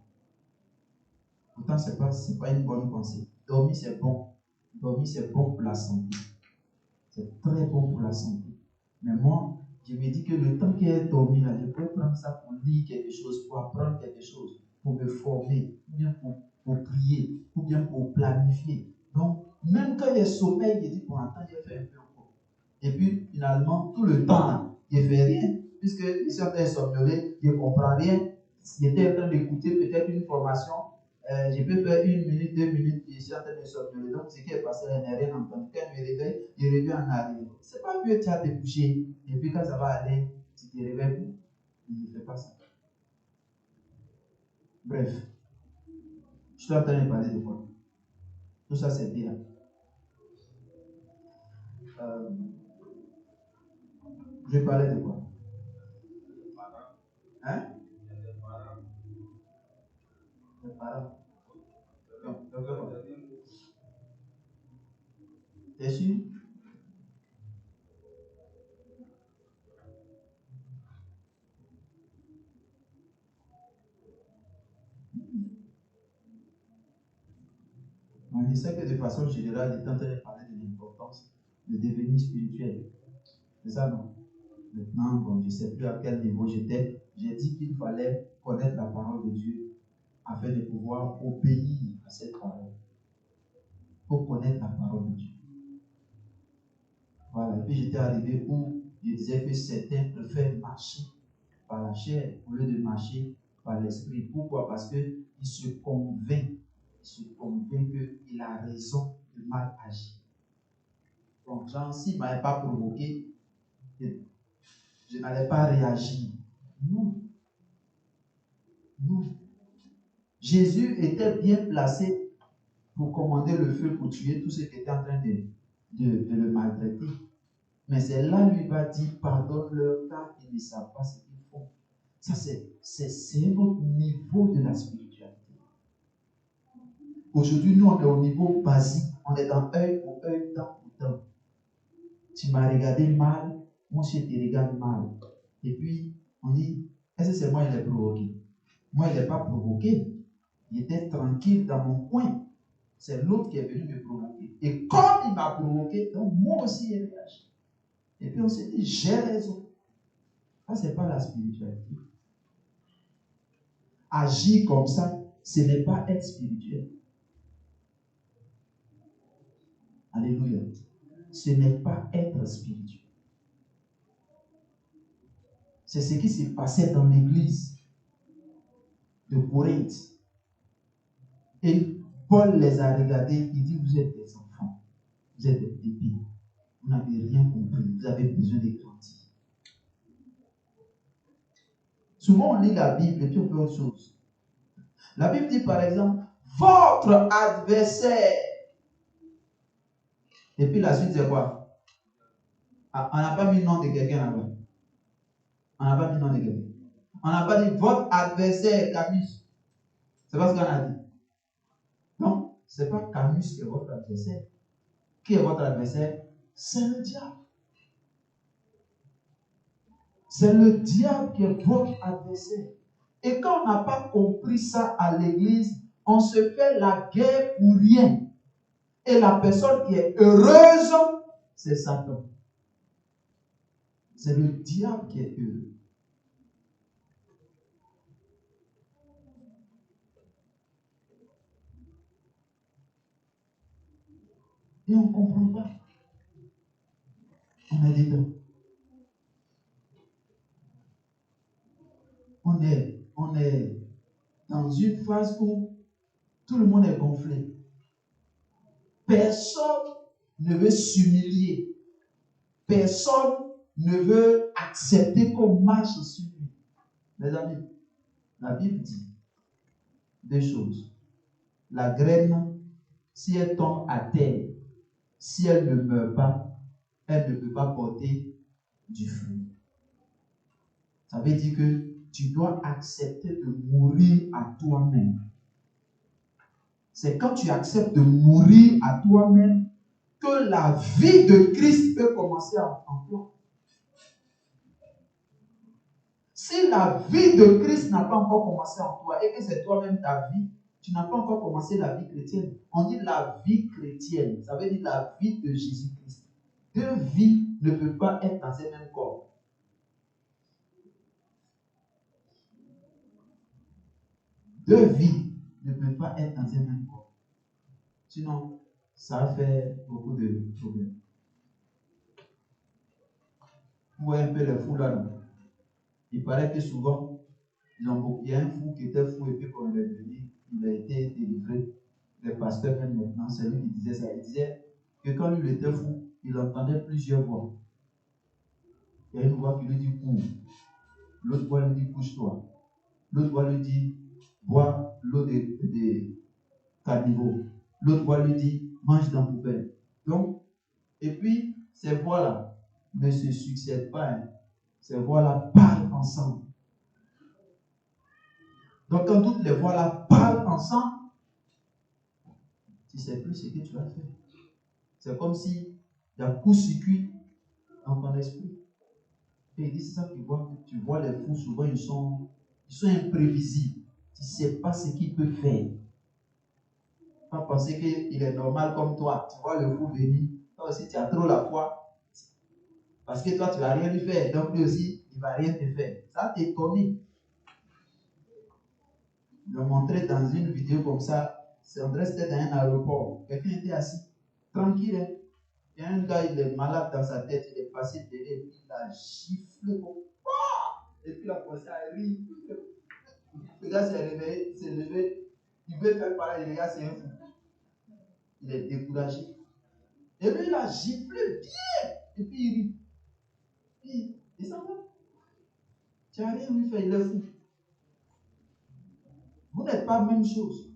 Pourtant, ce n'est pas une bonne pensée. Dormir, c'est bon. Dormir, c'est bon pour la santé. C'est très bon pour la santé. Mais moi, je me dis que le temps qu'il est dormi, là, je peux prendre ça pour lire quelque chose, pour apprendre quelque chose, pour me former, ou bien pour prier, ou bien pour planifier. Donc, même quand il y a sommeil, je dis, bon, attends, je vais faire un peu encore. Et puis, finalement, tout le temps, là, je ne fais rien, puisque je suis en train de somnoler, je ne comprends rien. J'étais en train d'écouter peut-être une formation. Je peux faire 1 minute, 2 minutes, je suis en train de somnoler. Donc, ce qui est passé, je n'ai rien entendu. Quand je me réveille, je reviens en arrière. C'est pas mieux, tu as te coucher. Et puis, quand ça va aller, tu te réveilles. Il ne fait pas ça. Bref, je suis en train de parler de quoi? Tout ça, c'est bien. Je parlais de quoi? Hein? Les parents. T'es sûr? Je sais que de façon générale, il est en train de parler de l'importance de devenir spirituel. C'est ça, non? Maintenant, bon, je ne sais plus à quel niveau j'étais. J'ai dit qu'il fallait connaître la parole de Dieu afin de pouvoir obéir à cette parole. Il faut connaître la parole de Dieu. Voilà. Et puis j'étais arrivé où je disais que certains préfèrent marcher par la chair au lieu de marcher par l'esprit. Pourquoi? Parce qu'il se convainc. Il se convainc qu'il a raison de mal agir. Donc, genre, s'il ne m'avait pas provoqué, je n'allais pas réagir. Non. Non. Jésus était bien placé pour commander le feu, pour tuer tous ceux qui étaient en train de le maltraiter. Mais c'est là lui va dire, pardonne-leur car ils ne savent pas ce qu'ils font. Ça, c'est un autre niveau de la spiritualité. Aujourd'hui, nous, on est au niveau basique. On est dans œil pour œil, dent pour dent. Tu m'as regardé mal, moi je te regarde mal. Et puis, on dit, est-ce que c'est moi qui l'ai provoqué? Moi, il n'est pas provoqué. Il était tranquille dans mon coin. C'est l'autre qui est venu me provoquer. Et comme il m'a provoqué, donc moi aussi, il réagit. Et puis on s'est dit, j'ai raison. Ça, ce n'est pas la spiritualité. Agir comme ça, ce n'est pas être spirituel. Alléluia. Ce n'est pas être spirituel. C'est ce qui s'est passé dans l'église de Corinthe. Et Paul les a regardés, il dit, vous êtes des enfants, vous êtes des bébés, vous n'avez rien compris, vous avez besoin de grandir. Souvent on lit la Bible et puis on fait autre chose. La Bible dit par exemple, votre adversaire. Et puis la suite c'est quoi? On n'a pas mis le nom de quelqu'un là-bas. On n'a pas mis le nom de quelqu'un. On n'a pas dit votre adversaire Camus. C'est pas ce qu'on a dit. Non, ce n'est pas Camus qui est votre adversaire. Qui est votre adversaire? C'est le diable. C'est le diable qui est votre adversaire. Et quand on n'a pas compris ça à l'église, on se fait la guerre pour rien. Et la personne qui est heureuse, c'est Satan. C'est le diable qui est heureux. Et on ne comprend pas. On est dedans. On est dans une phase où tout le monde est gonflé. Personne ne veut s'humilier. Personne ne veut accepter qu'on marche sur lui. Mes amis, la Bible dit deux choses. La graine, si elle tombe à terre, si elle ne meurt pas, elle ne peut pas porter du fruit. Ça veut dire que tu dois accepter de mourir à toi-même. C'est quand tu acceptes de mourir à toi-même que la vie de Christ peut commencer en toi. Si la vie de Christ n'a pas encore commencé en toi et que c'est toi-même ta vie, tu n'as pas encore commencé la vie chrétienne. On dit la vie chrétienne, ça veut dire la vie de Jésus-Christ. Deux vies ne peuvent pas être dans un même corps. Deux vies ne peuvent pas être dans un même corps. Sinon, ça fait beaucoup de problèmes. Vous voyez un peu les fous là, non? Il paraît que souvent, il y a un fou qui était fou et puis quand il est venu, il a été délivré. Le pasteur même maintenant, c'est lui qui disait ça. Il disait que quand lui était fou, il entendait plusieurs voix. Il y a une voix qui lui dit cours. L'autre voix lui dit couche-toi. L'autre voix lui dit bois l'eau de caniveau. L'autre voix lui dit mange dans la poubelle. Donc, et puis ces voix-là ne se succèdent pas. Hein. Ces voix-là parlent ensemble. Donc quand toutes les voix-là parlent ensemble, tu ne sais plus ce que tu vas faire. C'est comme si il y a court-circuit dans ton esprit. Et il dit c'est ça tu vois les fous souvent ils sont imprévisibles. Tu ne sais pas ce qu'ils peuvent faire. Pas penser qu'il est normal comme toi. Tu vois le fou venir. Toi aussi tu as trop la foi. Parce que toi tu ne vas rien lui faire. Donc lui aussi il ne va rien te faire. Ça t'étonne. Je l'ai montré dans une vidéo comme ça. C'est André, c'était dans un aéroport. Quelqu'un était assis. Tranquille. Hein? Il y a un gars, il est malade dans sa tête. Il est passé derrière. Il a giflé. Et puis il a commencé à rire. Le gars s'est réveillé, s'est levé. Il veut faire pareil. Le gars, c'est un fou. Il est découragé. Et lui, il a giflé bien. Et puis il rit. Puis il s'en va. Tu n'as rien lui fait, il est fou. Vous n'êtes pas la même chose.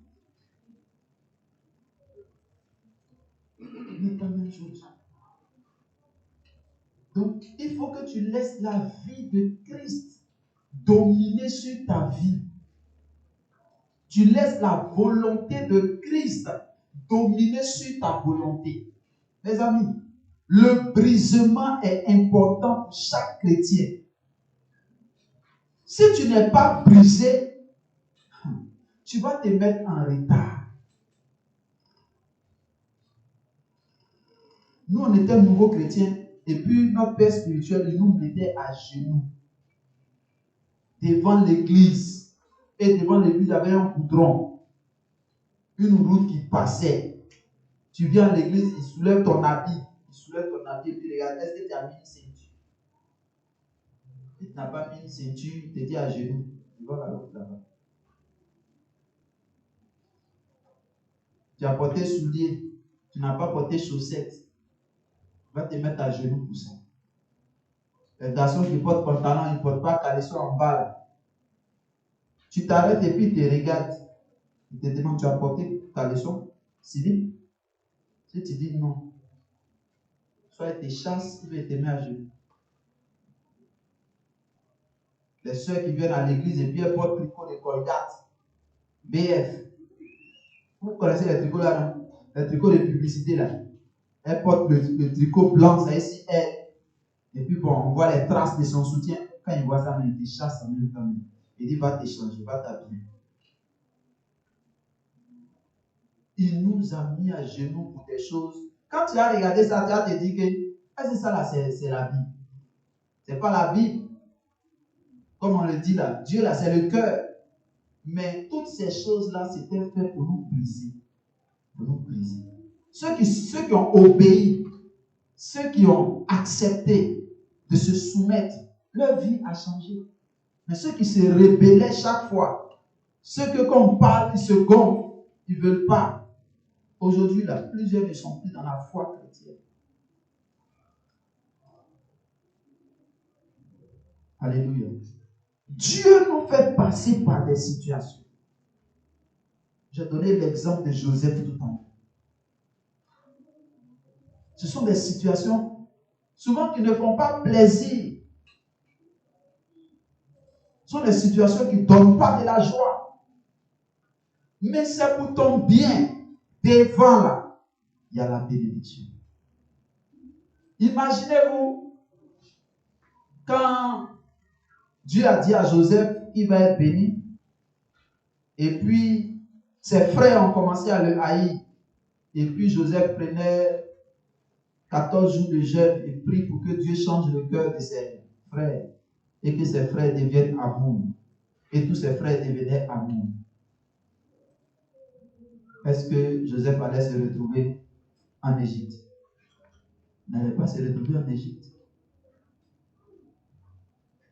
n'est pas la même chose. Donc, il faut que tu laisses la vie de Christ dominer sur ta vie. Tu laisses la volonté de Christ dominer sur ta volonté. Mes amis, le brisement est important pour chaque chrétien. Si tu n'es pas brisé, tu vas te mettre en retard. Nous, on était nouveaux chrétiens et puis notre père spirituel, il nous mettait à genoux devant l'église. Et devant l'église, il y avait un goudron, une route qui passait. Tu viens à l'église, il soulève ton habit. Il soulève ton habit et puis regarde, est-ce que tu as mis une ceinture? Si tu n'as pas mis une ceinture, il te dit à genoux. Tu vas là-bas. Tu as porté souliers, tu n'as pas porté chaussettes. Tu vas te mettre à genoux pour ça. Les garçons qui portent pantalon, ils ne portent pas caleçon en bas là. Tu t'arrêtes et puis tu te regardes. Il te demande, tu as porté caleçon, Sylvie? Si tu dis non, soit il te chasse, ou il te met à genoux. Les soeurs qui viennent à l'église et puis elles portent tricot de Colgate, BF. Vous connaissez les tricots là, non? Les tricots de publicité là. Elles portent le tricot blanc, ça ici, elle. Et puis bon, on voit les traces de son soutien. Quand il voit ça, il te chasse en même temps. Il dit, va t'échanger, va t'habiller. Il nous a mis à genoux pour des choses. Quand tu as regardé ça, tu as te dit que, est-ce que ça là, c'est la Bible? C'est pas la Bible. Comme on le dit là, Dieu là, c'est le cœur. Mais toutes ces choses-là, c'était fait pour nous briser. Pour nous briser. Ceux qui ont obéi, ceux qui ont accepté de se soumettre, leur vie a changé. Mais ceux qui se rébellaient chaque fois, ceux que quand on parle, ils se gonflent, ils ne veulent pas. Aujourd'hui, là, plusieurs ne sont plus dans la foi chrétienne. Alléluia. Dieu nous fait passer par des situations. J'ai donné l'exemple de Joseph tout à l'heure. Ce sont des situations souvent qui ne font pas plaisir. Ce sont des situations qui ne donnent pas de la joie. Mais c'est pour ton bien. Devant là, il y a la bénédiction. Imaginez-vous quand Dieu a dit à Joseph, il va être béni. Et puis, ses frères ont commencé à le haïr. Et puis, Joseph prenait 14 jours de jeûne et prie pour que Dieu change le cœur de ses frères. Et que ses frères deviennent amour. Et tous ses frères devenaient amour. Est-ce que Joseph allait se retrouver en Égypte? Il n'allait pas se retrouver en Égypte.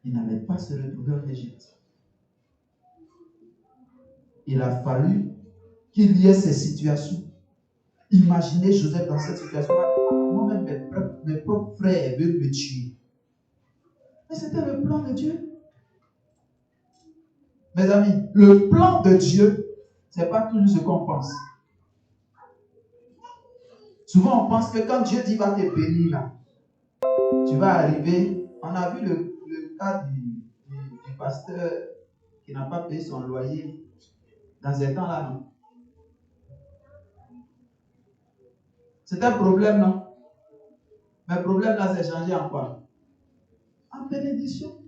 Il n'allait pas se retrouver en Égypte. Il a fallu qu'il y ait ces situations. Imaginez Joseph dans cette situation. Moi-même, mes propres frères veulent me tuer. Mais c'était le plan de Dieu. Mes amis, le plan de Dieu, ce n'est pas toujours ce qu'on pense. Souvent, on pense que quand Dieu dit va te bénir, là, tu vas arriver. On a vu le cas du pasteur qui n'a pas payé son loyer dans ces temps-là, non? C'est un problème, non? Mais le problème là, c'est changé en quoi? En bénédiction.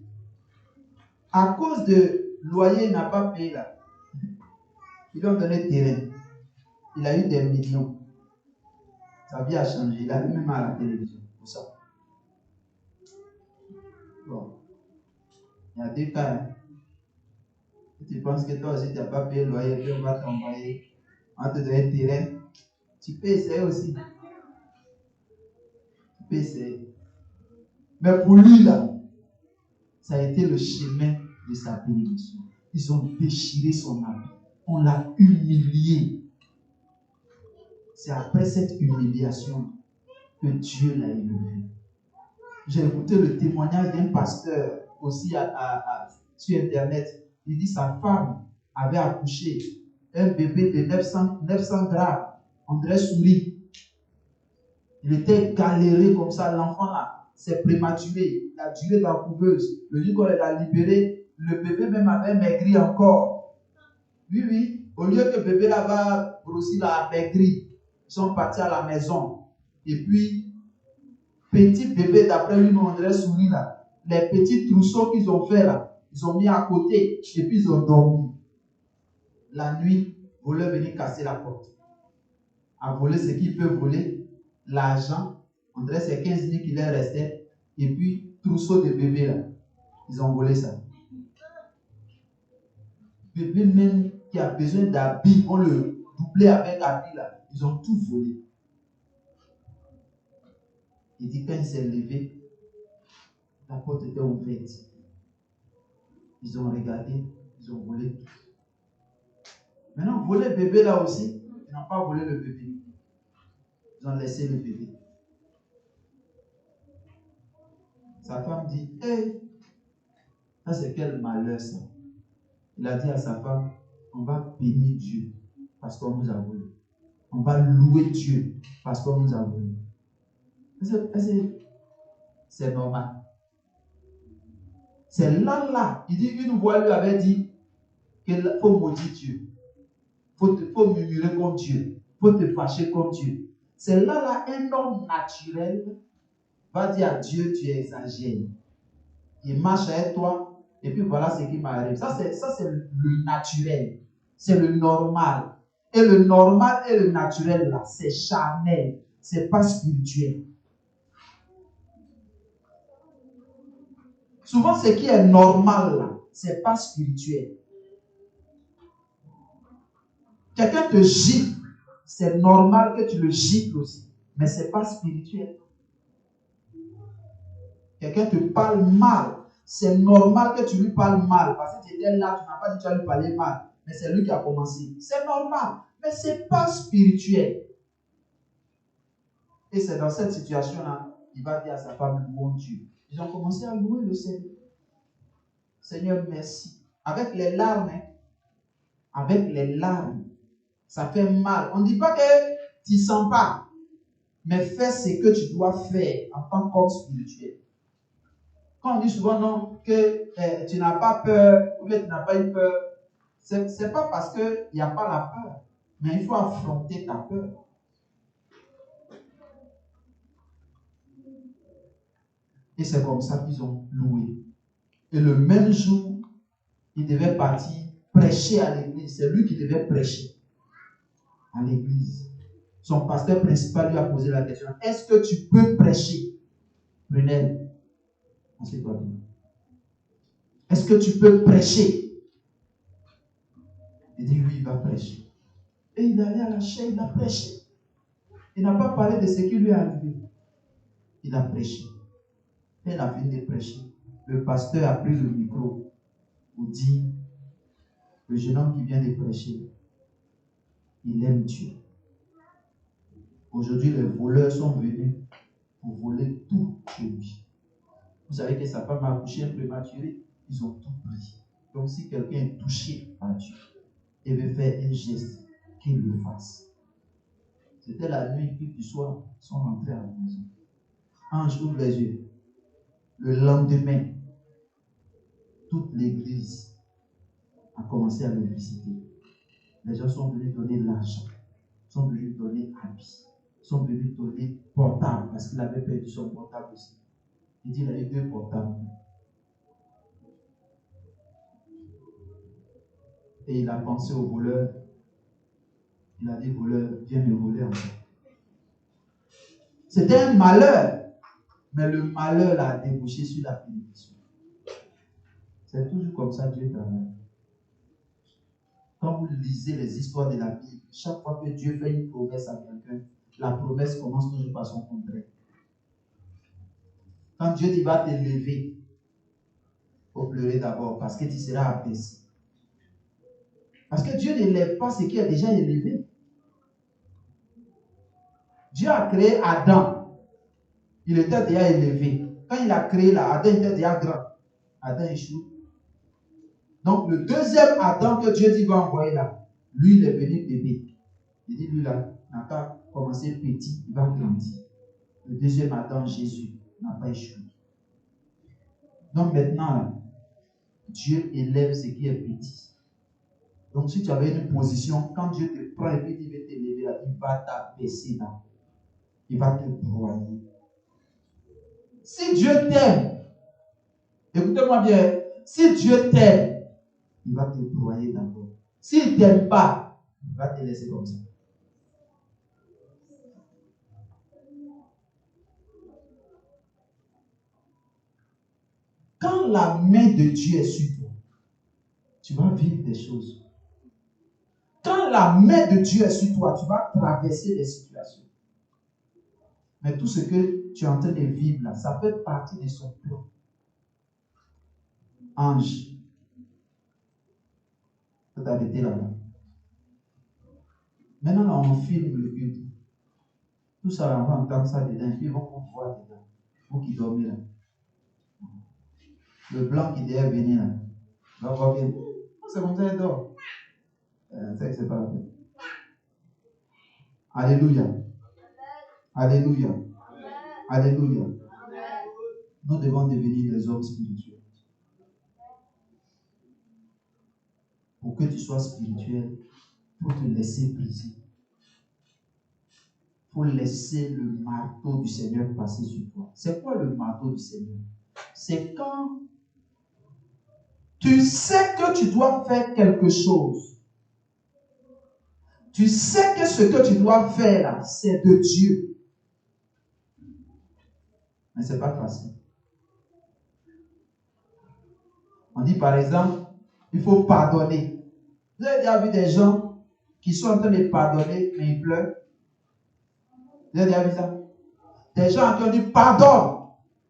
À cause de loyer, il n'a pas payé là. Ils lui ont donné terrain. Il a eu des millions. Sa vie a changé. Il a vu même à la télévision. Pour ça. Bon. Il y a deux cas. Hein. Si tu penses que toi aussi, tu n'as pas payé le loyer, puis on va t'envoyer. On va te donner terrain. Tu peux essayer aussi. Tu peux essayer. Mais pour lui, là, ça a été le chemin de sa bénédiction. Ils ont déchiré son habit. On l'a humilié. C'est après cette humiliation que Dieu l'a élevé. J'ai écouté le témoignage d'un pasteur aussi sur Internet. Il dit que sa femme avait accouché un bébé de 900 grammes. On dirait souris. Il était galéré comme ça. L'enfant là, c'est prématuré. Il a duré dans la couveuse. Le jour qu'on l'a libéré, le bébé même avait maigri encore. Oui, oui. Au lieu que le bébé là va grossir, là, maigri. Ils sont partis à la maison. Et puis, petit bébé, d'après lui, on dirait souris là. Les petits trousseaux qu'ils ont fait là, ils ont mis à côté. Et puis, ils ont dormi. La nuit, voleur venir casser la porte. À voler ce qu'il peut voler, l'argent, on dirait c'est 15 000 qui leur restait, et puis trousseau de bébés là, ils ont volé ça. Bébé même qui a besoin d'habits, on le doublait avec habits là, ils ont tout volé. Il dit quand il s'est levé, la porte était ouverte. Ils ont regardé, ils ont volé tout. Maintenant, voler le bébé là aussi, ils n'ont pas volé le bébé. Ils ont laissé le bébé. Sa femme dit, hé, ça c'est quel malheur ça. Il a dit à sa femme, on va bénir Dieu parce qu'on nous a volé. On va louer Dieu parce qu'on nous a volé. C'est normal. C'est là. Il dit, une voix lui avait dit qu'il faut maudire Dieu. Il faut murmurer contre Dieu. Il faut te fâcher contre Dieu. C'est là, un homme naturel va dire à Dieu, tu exagères. Il marche avec toi, et puis voilà ce qui m'arrive. Ça, c'est le naturel. C'est le normal. Et le normal et le naturel, là, c'est charnel. C'est pas spirituel. Souvent, ce qui est normal, là, c'est pas spirituel. Quelqu'un te gifle, c'est normal que tu le gifles aussi. Mais c'est pas spirituel. Quelqu'un te parle mal, c'est normal que tu lui parles mal. Parce que tu étais là, tu n'as pas dit que tu vas lui parler mal. Mais c'est lui qui a commencé. C'est normal. Mais ce n'est pas spirituel. Et c'est dans cette situation-là, il va dire à sa femme, mon Dieu. Ils ont commencé à louer le Seigneur. Seigneur, merci. Avec les larmes, hein? Avec les larmes, ça fait mal. On ne dit pas que tu ne sens pas, mais fais ce que tu dois faire en tant qu'homme spirituel. Quand on dit souvent non, que tu n'as pas peur, ou que tu n'as pas eu peur, ce n'est pas parce qu'il n'y a pas la peur, mais il faut affronter ta peur. Et c'est comme ça qu'ils ont loué. Et le même jour, il devait partir prêcher à l'église. C'est lui qui devait prêcher à l'église. Son pasteur principal lui a posé la question, est-ce que tu peux prêcher? Brunel, assieds-toi bien. Est-ce que tu peux prêcher? Il dit, oui, il va prêcher. Et il est allé à la chaîne, il a prêché. Il n'a pas parlé de ce qui lui est arrivé. Il a prêché. Et il a fini de prêcher. Le pasteur a pris le micro pour dire, le jeune homme qui vient de prêcher, il aime Dieu. Aujourd'hui, les voleurs sont venus pour voler tout chez lui. Vous savez que sa femme a accouché prématuré, ils ont tout pris. Donc si quelqu'un est touché par Dieu et veut faire un geste, qu'il le fasse. C'était la nuit, puis du soir, ils sont rentrés à la maison. Ange ouvre les yeux. Le lendemain, toute l'église a commencé à le visiter. Les gens sont venus donner l'argent, sont venus donner habits, sont venus donner portable, parce qu'il avait perdu son portable aussi. Il dit il a eu 2 portables. Et il a pensé au voleur. Il a dit, voleur, viens me voler encore. C'était un malheur. Mais le malheur l'a débouché sur la bénédiction. C'est toujours comme ça Dieu travaille. Quand vous lisez les histoires de la Bible, chaque fois que Dieu fait une promesse à quelqu'un, la promesse commence toujours par son contraire. Quand Dieu dit va te lever, il faut pleurer d'abord parce que tu seras abaissé. Parce que Dieu ne lève pas ce qui est déjà élevé. Dieu a créé Adam. Il était déjà élevé. Quand il a créé là, Adam était déjà grand. Adam échoue. Donc le deuxième Adam que Dieu dit va envoyer là, lui il est venu bébé. Il dit lui là, n'a qu'à commencer petit, il va grandir. Le deuxième Adam, Jésus, n'a pas échoué. Donc maintenant, là, Dieu élève ce qui est petit. Donc si tu avais une position, quand Dieu te prend et puis il va t'élever là, il va t'abaisser là. Il va te broyer. Si Dieu t'aime, écoutez-moi bien, si Dieu t'aime, il va te broyer d'abord. S'il ne t'aime pas, il va te laisser comme ça. Quand la main de Dieu est sur toi, tu vas vivre des choses. Quand la main de Dieu est sur toi, tu vas traverser des situations. Mais tout ce que tu es en train de vivre là, ça fait partie de son plan. Ange, il faut t'arrêter là-bas. Maintenant, là, on filme le culte. Tout ça, on va entendre ça dedans, et puis ils vont vous voir dedans. Vous qui dormez là. Le blanc qui devait venir là, il va voir bien. C'est comme ça, il dort. C'est que c'est pas la peine. Alléluia. Alléluia. Alléluia. Nous devons devenir des hommes spirituels. Pour que tu sois spirituel, il faut te laisser briser. Il faut laisser le marteau du Seigneur passer sur toi. C'est quoi le marteau du Seigneur? C'est quand tu sais que tu dois faire quelque chose. Tu sais que ce que tu dois faire là, c'est de Dieu. Mais ce n'est pas facile. On dit par exemple, il faut pardonner. Vous avez déjà vu des gens qui sont en train de pardonner, mais ils pleurent? Vous avez déjà vu ça? Des gens qui ont dit pardonne.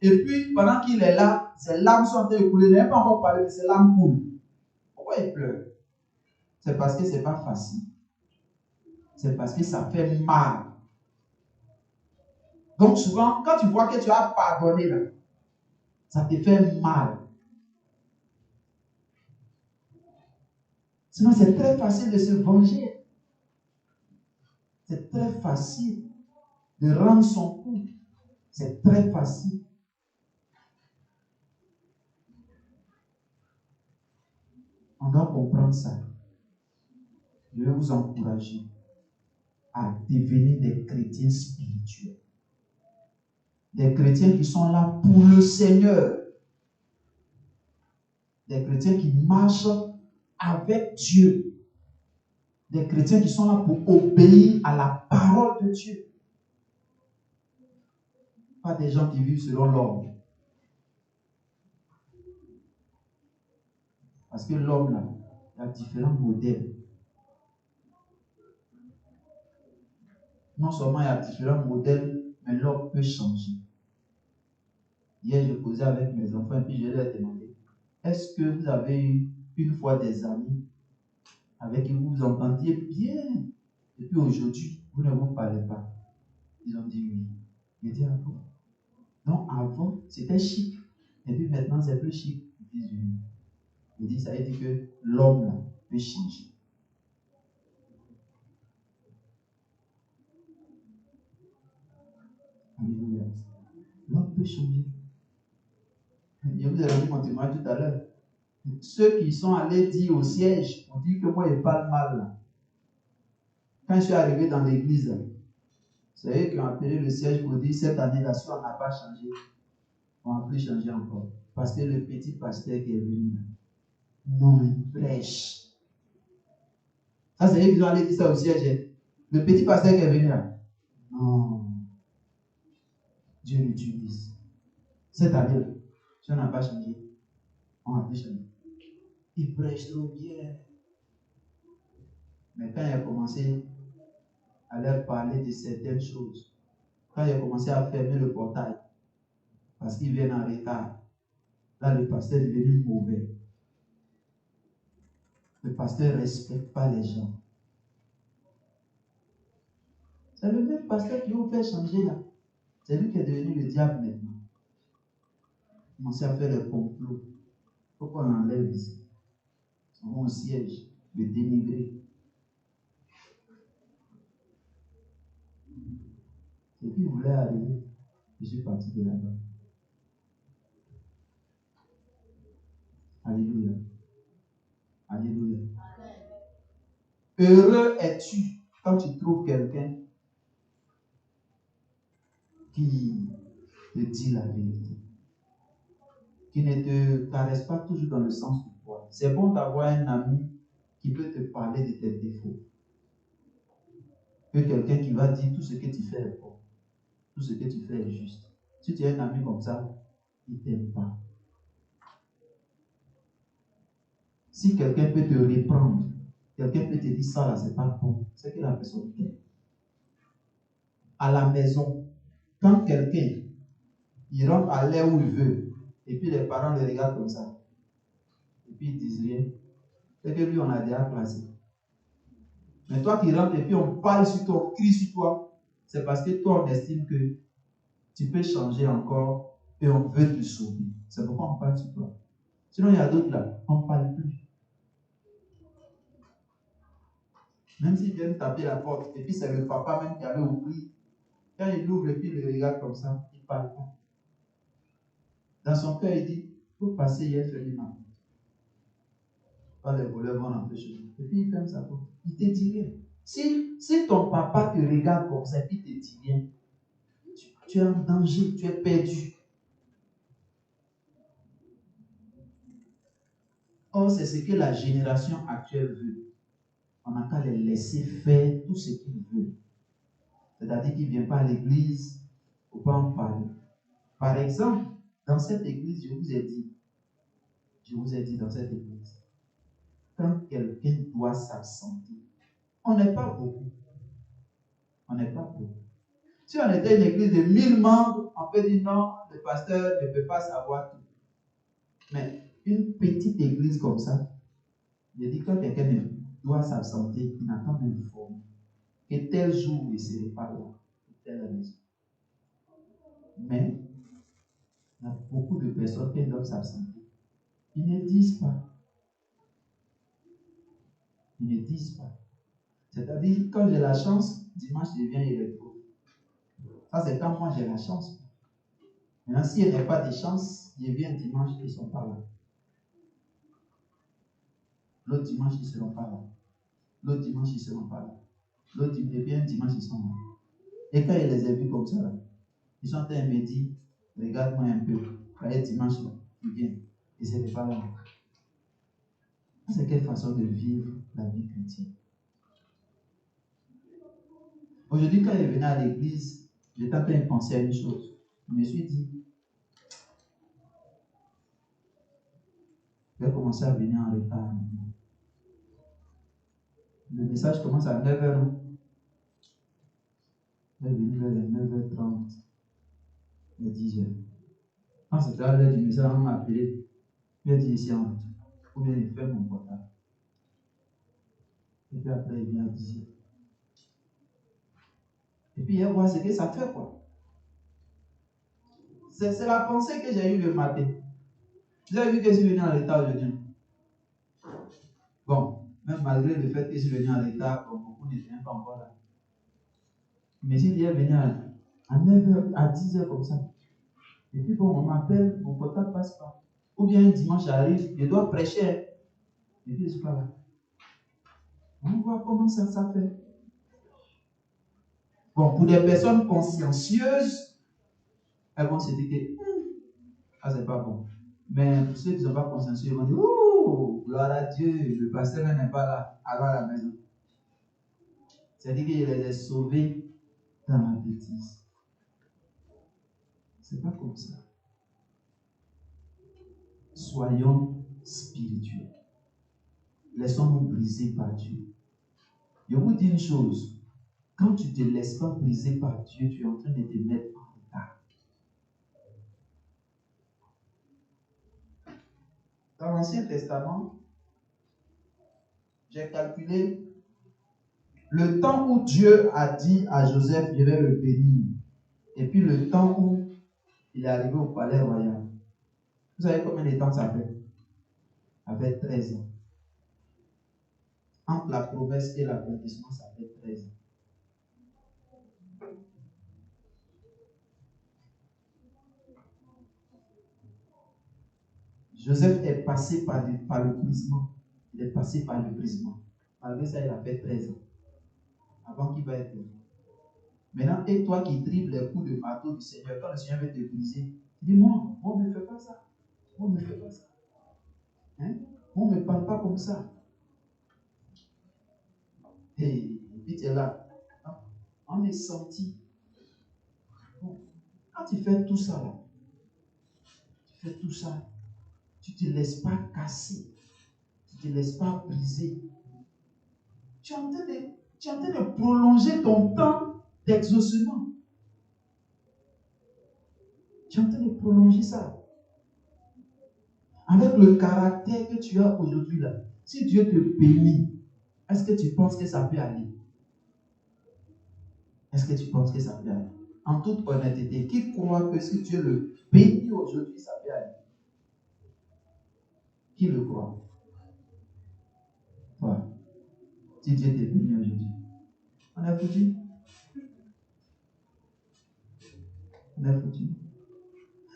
Et puis, pendant qu'il est là, ses larmes sont en train de couler. Il n'a pas encore parlé, mais ses larmes coulent. Pourquoi il pleure? C'est parce que ce n'est pas facile. C'est parce que ça fait mal. Donc souvent, quand tu vois que tu as pardonné, là, ça te fait mal. Sinon, c'est très facile de se venger. C'est très facile de rendre son coup. C'est très facile. On doit comprendre ça. Je vais vous encourager à devenir des chrétiens spirituels. Des chrétiens qui sont là pour le Seigneur. Des chrétiens qui marchent avec Dieu. Des chrétiens qui sont là pour obéir à la parole de Dieu. Pas des gens qui vivent selon l'homme. Parce que l'homme, là, il y a différents modèles. Non seulement il y a différents modèles, mais l'homme peut changer. Hier, je causais avec mes enfants et puis je leur ai demandé, est-ce que vous avez eu une fois des amis avec qui vous vous entendiez bien et puis aujourd'hui, vous ne vous parlez pas? Ils ont dit oui. J'ai dit avant. Non, avant, c'était chic. Et puis maintenant, c'est plus chic. Ils disent oui. Il dit, ça veut dire que l'homme là, peut changer. Alléluia. L'homme peut changer. Je vous ai rendu mon témoignage tout à l'heure. Ceux qui sont allés dire au siège, on dit que moi, je parle mal là. Quand je suis arrivé dans l'église, c'est eux qui ont appelé le siège pour dire cette année-là, si on n'a pas changé, on n'a plus changé encore. Parce que le petit pasteur qui est venu, non, il prêche. Ça, c'est eux qui ont allé dire ça au siège. Le petit pasteur qui est venu là, non, Dieu l'utilise. Cette année-là, si on n'a pas changé, on n'a plus changé. Il prêche trop bien. Mais quand il a commencé à leur parler de certaines choses, quand il a commencé à fermer le portail, parce qu'ils viennent en retard, là le pasteur est devenu mauvais. Le pasteur ne respecte pas les gens. C'est le même pasteur qui vous fait changer là. C'est lui qui est devenu le diable maintenant. Il commence à faire le complot. Pourquoi on enlève ici? Ils sont au siège, le dénigrer. C'est qui voulait arriver. Je suis parti de là-bas. Alléluia. Alléluia. Heureux es-tu quand tu trouves quelqu'un qui te dit la vérité, qui ne te caresse pas toujours dans le sens du poil. C'est bon d'avoir un ami qui peut te parler de tes défauts, que quelqu'un qui va dire tout ce que tu fais est bon, tout ce que tu fais est juste. Si tu as un ami comme ça, il ne t'aime pas. Si quelqu'un peut te reprendre, quelqu'un peut te dire ça là, c'est pas bon, c'est que la personne t'aime. À la maison, quand quelqu'un il rentre à l'heure où il veut, et puis les parents le regardent comme ça, et puis ils disent rien, c'est que lui on l'a déjà placé. Mais toi qui rentres et puis on parle sur toi, on crie sur toi, c'est parce que toi on estime que tu peux changer encore et on veut te sauver. C'est pourquoi on parle sur toi. Sinon il y a d'autres là, on ne parle plus. Même s'ils viennent taper la porte, et puis c'est le papa même qui avait ouvert, quand il ouvre et puis il le regarde comme ça, il ne parle pas. Dans son cœur, il dit, il faut passer hier faire du mal. Pas les voleurs vont rentrer chez lui. Et puis il ferme sa porte. Il te dit rien. Si ton papa te regarde comme ça, il te dit rien, tu es en danger, tu es perdu. Or, c'est ce que la génération actuelle veut. On n'a qu'à les laisser faire tout ce qu'ils veulent. C'est-à-dire qu'ils ne viennent pas à l'église, il ne faut pas en parler. Par exemple, dans cette église, je vous ai dit dans cette église, quand quelqu'un doit s'absenter, on n'est pas beaucoup. On n'est pas beaucoup. Si on était une église de 1000 membres, on peut dire non, le pasteur ne peut pas savoir tout. Mais une petite église comme ça, je dis quand quelqu'un doit s'absenter, il n'a qu'à m'informer que tel jour il ne serait pas là, telle maison. Mais il y a beaucoup de personnes qui doivent s'absenter. Ils ne disent pas. Ils ne disent pas. C'est-à-dire, quand j'ai la chance, dimanche, je viens électro. Ça, c'est quand moi j'ai la chance. Maintenant, s'il n'y a pas de chance, je viens dimanche, ils ne sont pas là. L'autre dimanche, ils ne seront pas là. L'autre dimanche, ils ne seront pas là. L'autre dimanche, ils sont là. Et quand je les ai vus comme ça, là, ils sont en train de me dire, regarde-moi un peu. Voyez, dimanche, là, tu viens. Et ce n'est pas là. C'est quelle façon de vivre la vie chrétienne. Aujourd'hui, quand je venais à l'église, j'étais en train de penser à une chose. Je me suis dit, je vais commencer à venir en retard. Le message commence à 9h. Je vais venir vers les 9h30, les 10h. Quand c'était à l'heure du message, on m'a appelé. Je vais dire ici en route. Ou bien il fait mon portable. Et puis après, il vient à 10h. Et puis, il voit ce que ça fait, quoi. C'est la pensée que j'ai eue le matin. Vous avez vu que je suis venu en retard aujourd'hui. Bon, même malgré le fait que je suis venu en retard, beaucoup n'étaient pas encore là. Mais s'il est venu à 9h, à 10h comme ça, et puis bon, on m'appelle, mon portable passe pas. Ou bien un dimanche j'arrive, je dois prêcher, et puis je suis pas là. On voit comment ça fait. Bon, pour des personnes consciencieuses, elles vont se dire que c'est pas bon. Mais pour ceux qui ne sont pas consciencieux, ils vont dire, oh, gloire à Dieu, le pasteur n'est pas là, alors à la maison. C'est-à-dire qu'il les a sauvés dans la bêtise. C'est pas comme ça. Soyons spirituels. Laissons-nous briser par Dieu. Je vous dis une chose. Quand tu ne te laisses pas briser par Dieu, tu es en train de te mettre en retard. Dans l'Ancien Testament, j'ai calculé le temps où Dieu a dit à Joseph, je vais le bénir. Et puis le temps où il est arrivé au palais royal. Vous savez combien de temps ça fait? Ça fait 13 ans. Entre la promesse et l'accomplissement, ça fait 13 ans. Joseph est passé par le brisement. Il est passé par le brisement. Malgré ça, il a fait 13 ans avant qu'il va être libre. Maintenant, et toi qui dribbles les coups de marteau du Seigneur, quand le Seigneur veut te briser, tu dis, moi, ne me fais pas ça. Moi, ne me fais pas ça. Hein? On ne me parle pas comme ça. Et puis tu es là. On est senti. Quand tu fais tout ça, là, tu ne te laisses pas casser. Tu ne te laisses pas briser. Tu es en train de prolonger ton temps d'exaucement. Tu es en train de prolonger ça. Avec le caractère que tu as aujourd'hui là, si Dieu te bénit, est-ce que tu penses que ça peut aller? Est-ce que tu penses que ça peut aller? En toute honnêteté, qui croit que si Dieu le bénit aujourd'hui, ça peut aller? Qui le croit? Toi. Si Dieu te bénit aujourd'hui, on est foutu. On est foutu.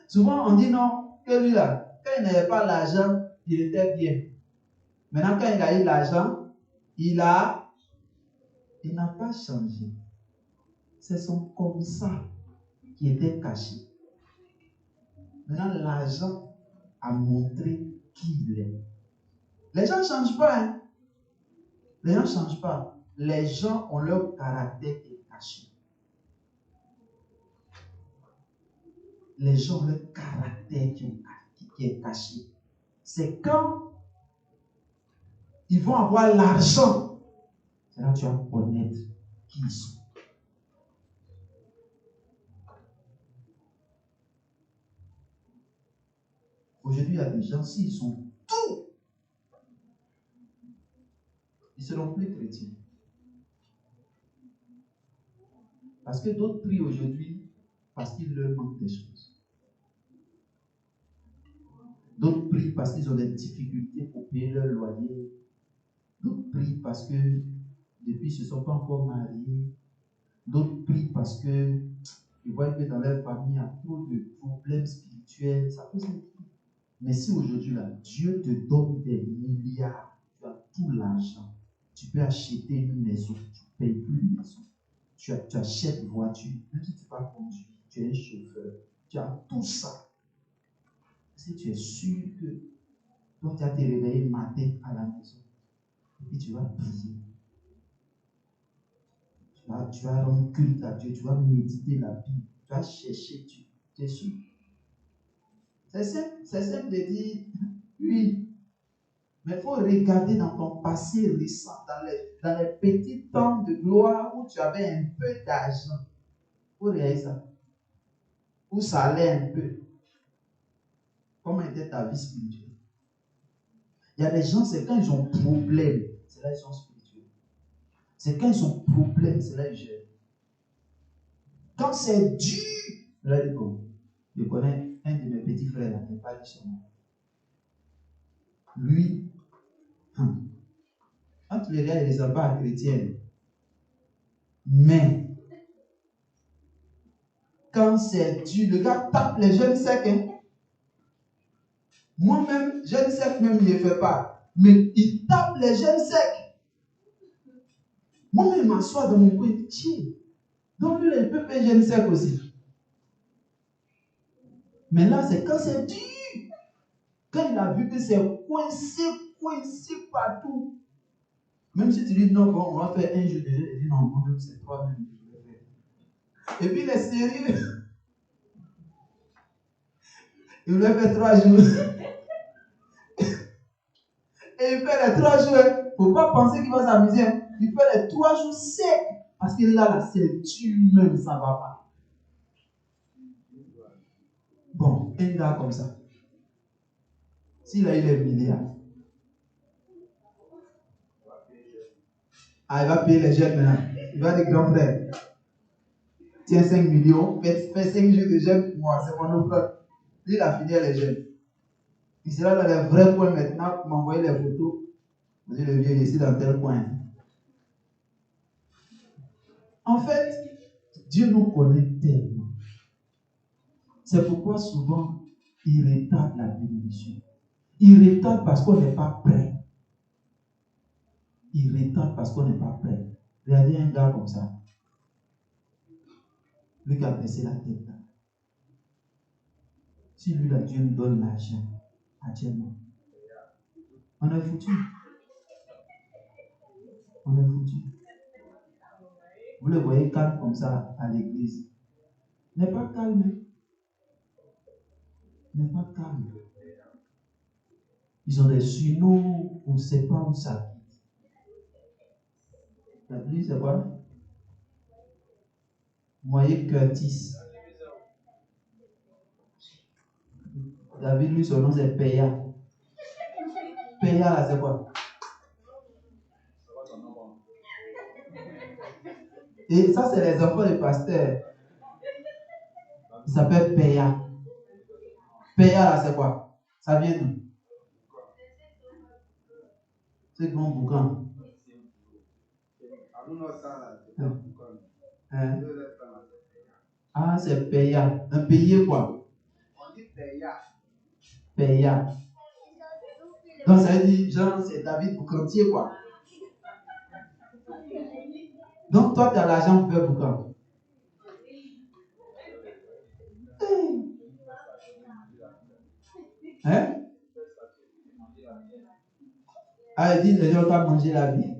Souvent, on dit non, que lui là, quand il n'avait pas l'argent, il était bien. Maintenant, quand il a eu l'argent, il n'a pas changé. C'est son comme ça qui était caché. Maintenant, l'argent a montré qui il est. Les gens ne changent pas. Hein? Les gens ne changent pas. Les gens ont leur caractère qui est caché. Les gens ont leur caractère qui est caché. C'est quand ils vont avoir l'argent, c'est là que tu vas connaître qui ils sont. Aujourd'hui, il y a des gens, s'ils sont tout, ils ne seront plus chrétiens. Parce que d'autres prient aujourd'hui parce qu'il leur manque des choses. D'autres prient parce qu'ils ont des difficultés pour payer leur loyer. D'autres prient parce que depuis ils ne se sont pas encore mariés. D'autres prient parce que ils voient que dans leur famille, il y a trop de problèmes spirituels. Ça peut s'être. Mais si aujourd'hui, là, Dieu te donne des milliards, tu as tout l'argent, tu peux acheter une maison, tu ne payes plus une maison. Tu achètes une voiture, même si tu ne peux pas conduire, tu es un chauffeur, tu as tout ça. Si tu es sûr que toi, tu as te réveillé le matin à la maison, et puis tu vas prier. Tu vas rendre culte à Dieu, tu vas méditer la Bible, tu vas chercher Dieu. Tu es sûr? C'est simple de dire oui. Mais il faut regarder dans ton passé récent, dans les petits temps de gloire où tu avais un peu d'argent. Il faut regarder ça. Où ça allait un peu. Comment était ta vie spirituelle? Il y a des gens, c'est quand ils ont problème, c'est là ils sont spirituels. C'est quand ils ont problème, c'est là ils gèrent. Quand c'est dur, là ils disent bon. Je connais un de mes petits frères, là, il n'est pas dit son nom. Lui, quand tu les regardes, il ne les pas chrétiens. Mais, quand c'est dur, le gars tape les jeunes secs. Hein? Moi-même, jeune sec, même, il ne fait pas. Mais il tape les jeunes secs. Moi-même, je m'assois dans mon coin. Tiens. Donc, lui, il peut faire jeune sec aussi. Mais là, c'est quand c'est dur. Quand il a vu que c'est coincé partout. Même si tu dis non, bon, on va faire un jeu de jeu, il dit non, moi-même, c'est toi-même que je vais faire. Et puis, les séries, il voulait faire 3 jours. Et il fait les 3 jours. Il ne faut pas penser qu'il va s'amuser. Il fait les 3 jours secs. Parce que là, la ceinture même, ça ne va pas. Bon, un gars comme ça, s'il a eu les milliards, il va payer les jeunes maintenant. Il va dire grand frère, tiens 5 millions, fais 5 jours de jeunes pour moi, c'est mon offre. Il a fini les jeunes. Il sera dans les vrais points maintenant pour m'envoyer les photos. Vous dites le vieux, ici dans tel coin. En fait, Dieu nous connaît tellement. C'est pourquoi souvent, il retarde la bénédiction. Il retarde parce qu'on n'est pas prêt. Il retarde parce qu'on n'est pas prêt. Regardez un gars comme ça. Lui qui a baissé la tête là. Si lui, là, Dieu nous donne l'argent, actuellement, on est foutu. On est foutu. Vous le voyez calme comme ça à l'église. N'est pas calme. N'est pas calme. Ils ont des surnoms, on ne sait pas où ça quitte. Lui, c'est quoi? Vous voyez Curtis. David, lui, son nom c'est Peya. Peya, là, c'est quoi? Et ça, c'est les enfants des pasteurs. Il s'appelle Peya. Peya, là, c'est quoi? Ça vient d'où? C'est grand boucan. Hein? Ah, c'est Peya. Un payé, quoi? On dit Peya. Peya. Donc, ça veut dire, genre, c'est David Boucantier, quoi. Donc, toi, tu as l'argent pour faire boucan. Hein? Ah, il dit, les gens doivent manger la vie.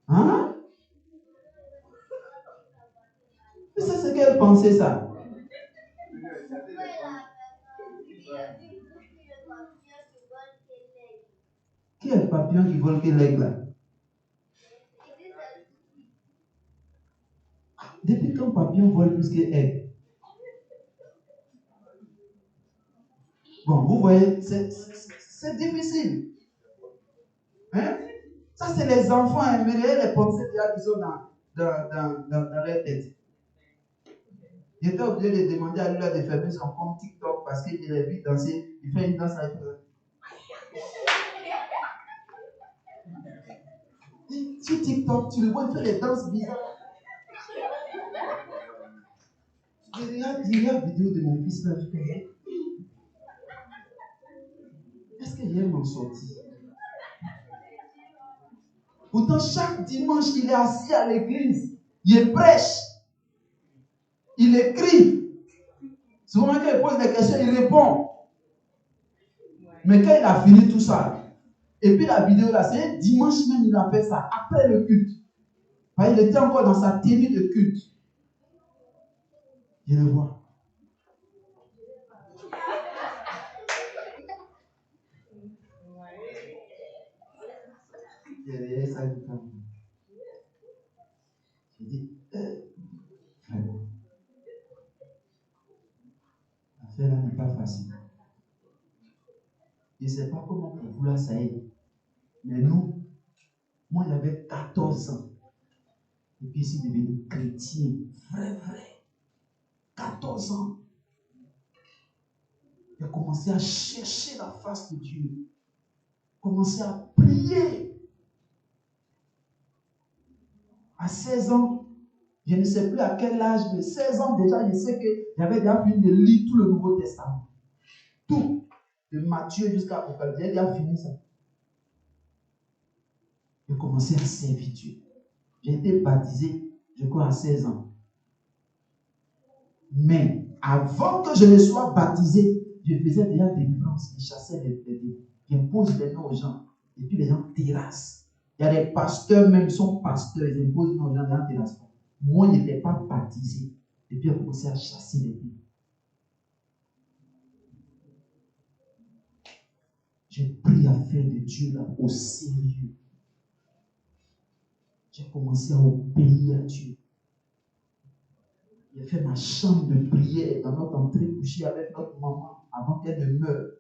Hein? Mais ça, c'est quelle pensée, ça? Qui est le papillon qui vole quel aigle là? Depuis quand papillon vole plus que aigle? Bon, vous voyez, c'est difficile. Hein? Ça, c'est les enfants, hein, mais les pensées qui sont dans leur tête. J'étais obligé de demander à lui de fermer son compte TikTok parce qu'il a vu danser. Il fait une danse avec eux. Sur TikTok, tu le vois, il fait des danses bizarres. Je regarde la vidéo de mon fils là, je fais, est-ce qu'il aime m'en sortir? Pourtant, chaque dimanche, il est assis à l'église. Il prêche. Il écrit. Souvent, quand il pose des questions, il répond. Mais quand il a fini tout ça, et puis la vidéo là, c'est dimanche même, il a fait ça, après le culte. Il était encore dans sa tenue de culte. Je le vois. Derrière ça, je dis, vraiment, l'affaire là n'est pas facile. Je ne sais pas comment pour vous là ça est. Mais nous, moi j'avais 14 ans. Et puis je suis devenu chrétien. Vrai. 14 ans. J'ai commencé à chercher la face de Dieu. Commencé à prier. À 16 ans, je ne sais plus à quel âge, mais 16 ans déjà, je sais que j'avais déjà fini de lire tout le Nouveau Testament. Tout. De Matthieu jusqu'à Apocalypse. J'ai déjà fini ça. J'ai commencé à servir Dieu. J'ai été baptisé, je crois, à 16 ans. Mais avant que je ne sois baptisé, je faisais déjà des délivrance. Je chassais les démons. J'impose les noms aux gens. Et puis les gens terrassent. Il y a des pasteurs, même sont pasteurs, ils imposent les noms aux gens, les gens terrassent. Moi, je n'étais pas baptisé. Et puis, j'ai commencé à chasser les démons. J'ai pris à faire de Dieu là au sérieux. J'ai commencé à obéir à Dieu. J'ai fait ma chambre de prière dans notre entrée couchée avec notre maman avant qu'elle ne meure.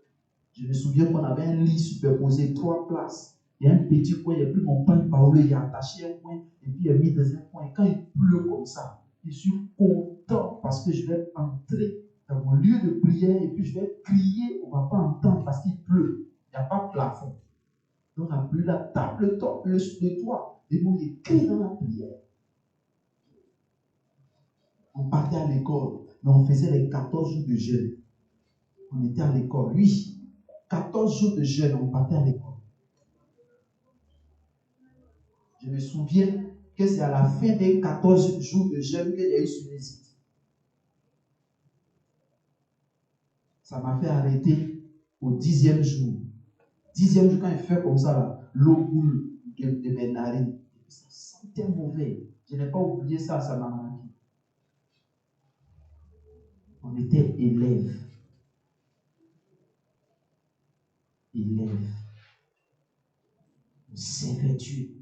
Je me souviens qu'on avait un lit superposé, 3 places. Il y a un petit coin, j'ai pris mon pain de Paolo, j'ai attaché un coin et puis j'ai mis dans un coin. Et quand il pleut comme ça, je suis content parce que je vais entrer dans mon lieu de prière et puis je vais crier, on ne va pas entendre parce qu'il pleut. Il n'y a pas de plafond. Donc on a pris la table, le toit, et moi j'ai crié dans la prière. On partait à l'école, mais on faisait les 14 jours de jeûne. On était à l'école. Oui, 14 jours de jeûne, on partait à l'école. Je me souviens que c'est à la fin des 14 jours de jeûne qu'il y a eu ce visite. Ça m'a fait arrêter au 10e jour. 10e jour, quand il fait comme ça, là, l'eau coule de mes narines. Ça sentait mauvais. Je n'ai pas oublié ça, ça m'a marqué. On était élèves. Élèves. On servait Dieu.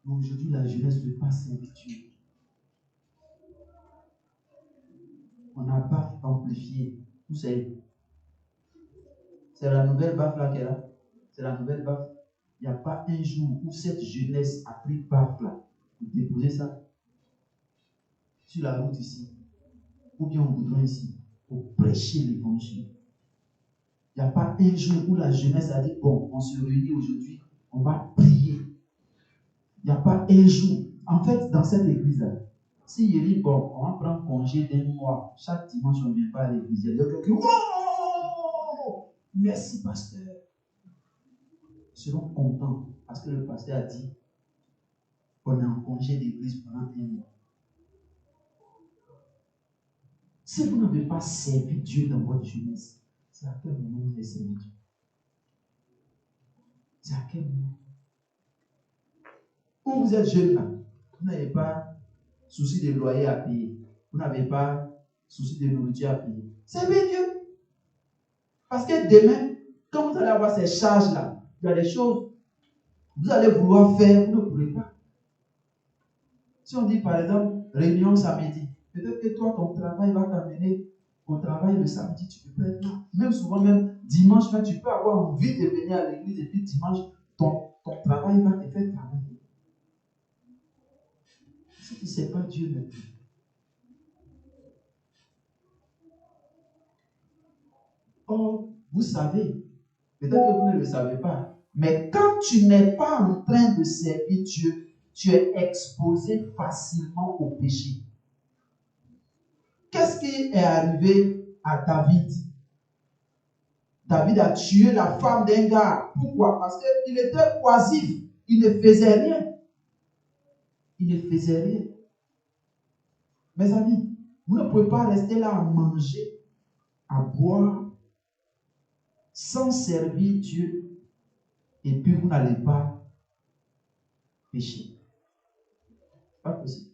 Mais aujourd'hui, la jeunesse ne veut pas servir Dieu. On n'a pas amplifié. Vous savez, c'est la nouvelle baffe là qu'elle a. C'est la nouvelle baffe. Il n'y a pas un jour où cette jeunesse a pris baffe là pour déposer ça sur la route ici, ou bien au goudron ici, pour prêcher l'évangile. Il n'y a pas un jour où la jeunesse a dit, bon, on se réunit aujourd'hui, on va prier. Il n'y a pas un jour. En fait, dans cette église-là, si il dit, bon, on va prendre congé d'un mois, chaque dimanche, on ne vient pas à l'église. Il y a quelqu'un qui dit, wow, merci, pasteur. Ils seront contents parce que le pasteur a dit, on est en congé d'église pendant un mois. Si vous n'avez pas servi Dieu dans votre jeunesse, c'est à quel moment vous avez servi Dieu? C'est à quel moment? Où vous êtes jeune là, vous n'avez pas souci de loyer à payer. Vous n'avez pas souci de nourriture à payer. Servez Dieu. Parce que demain, quand vous allez avoir ces charges-là, il y a des choses, vous allez vouloir faire, vous ne pourrez pas. Si on dit par exemple, réunion samedi, peut-être que toi, ton travail va t'amener au travail le samedi, tu peux pas être là. Même souvent, même dimanche, tu peux avoir envie de venir à l'église et puis dimanche, ton travail va te faire travailler. Si tu ne sais pas Dieu maintenant. Or, vous savez, peut-être que vous ne le savez pas, mais quand tu n'es pas en train de servir Dieu, tu es exposé facilement au péché. Qu'est-ce qui est arrivé à David? David a tué la femme d'un gars. Pourquoi? Parce qu'il était oisif. Il ne faisait rien. Il ne faisait rien. Mes amis, vous ne pouvez pas rester là à manger, à boire, sans servir Dieu, et puis vous n'allez pas pécher. Pas possible.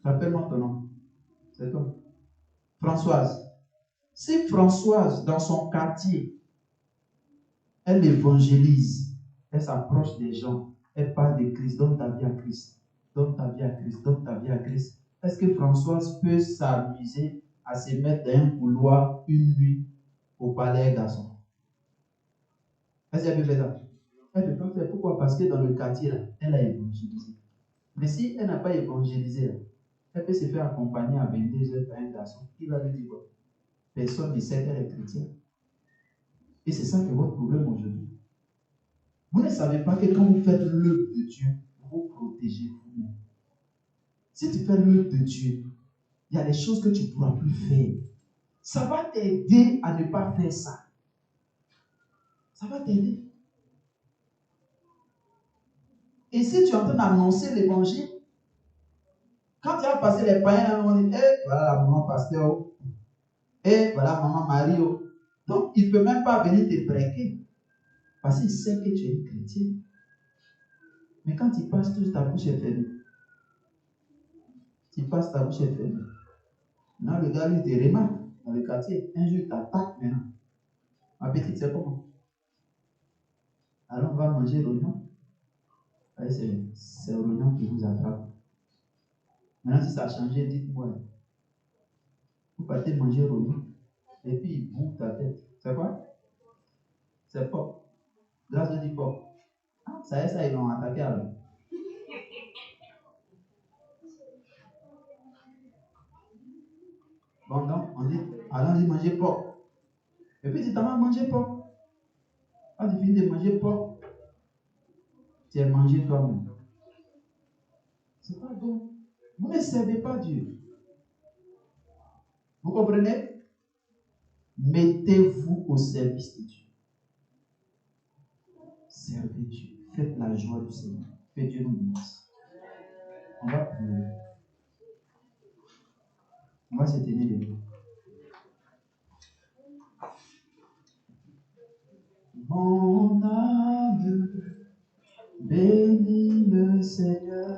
Rappelle-moi ton nom. C'est toi. Françoise. Si Françoise, dans son quartier, elle évangélise, elle s'approche des gens, elle parle de Christ, donne ta vie à Christ, donne ta vie à Christ, donne ta vie à Christ. Est-ce que Françoise peut s'amuser à se mettre dans un couloir une nuit au palais garçon? Est-ce qu'elle peut faire ça? Elle ne peut pas faire. Pourquoi? Parce que dans le quartier, là, elle a évangélisé. Mais si elle n'a pas évangélisé, là, elle peut se faire accompagner à 22h par un garçon qui va lui dire quoi? Personne ne sait qu'elle est chrétienne. Et c'est ça qui est votre problème aujourd'hui. Vous ne savez pas que quand vous faites l'œuvre de Dieu, vous protégez vous-même. Si tu fais l'œuvre de Dieu, il y a des choses que tu ne pourras plus faire. Ça va t'aider à ne pas faire ça. Ça va t'aider. Et si tu es en train d'annoncer l'évangile, quand tu vas passer les païens, on dit, voilà la maman pasteur, voilà maman Marie. Donc, il ne peut même pas venir te prêcher. Parce qu'il sait que tu es une chrétienne. Mais quand tu passes, toute ta bouche est fermée. Tu passes, ta bouche est fermée. Maintenant, le gars, lui, te remarque dans le quartier. Un jour, il t'attaque maintenant. Ma petite, c'est comment? Alors, on va manger l'oignon. C'est l'oignon qui vous attrape. Maintenant, si ça a changé, dites-moi. Vous partez manger l'oignon. Et puis, il bouffe ta tête. C'est quoi? C'est pop. Grâce dit pop. Ah, ça y est, ça, ils l'ont attaqué alors. Bon, donc, on dit, allons-y manger pop. Et puis, tu t'en vas manger pop. Quand tu finis de manger pop, tu as mangé toi-même. C'est pas bon. Vous ne servez pas Dieu. Vous comprenez? Mettez-vous au service de Dieu. Servez Dieu. Faites la joie du Seigneur. Que Dieu nous bénisse. On va prier. On va se tenir debout. Mon âme bénit le Seigneur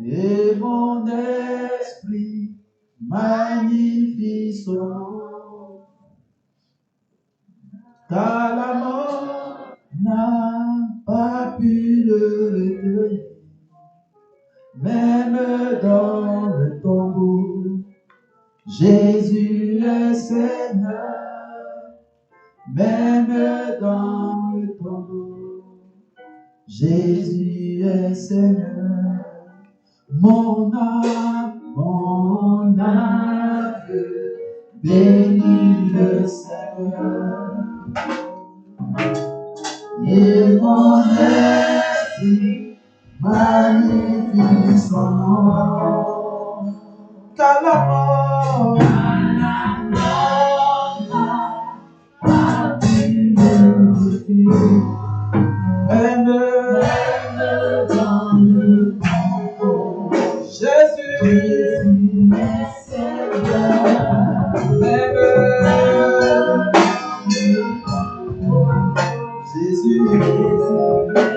et mon esprit magnifie son nom, car la mort n'a pas pu le retenir, même dans le tombeau. Jésus est Seigneur. Même dans le tombeau, Jésus est Seigneur. Mon âme bénit le Seigneur. Et mon esprit magnifie son nom. Car la mort même dans le tombeau, Jésus est Seigneur. Même Jésus est Seigneur.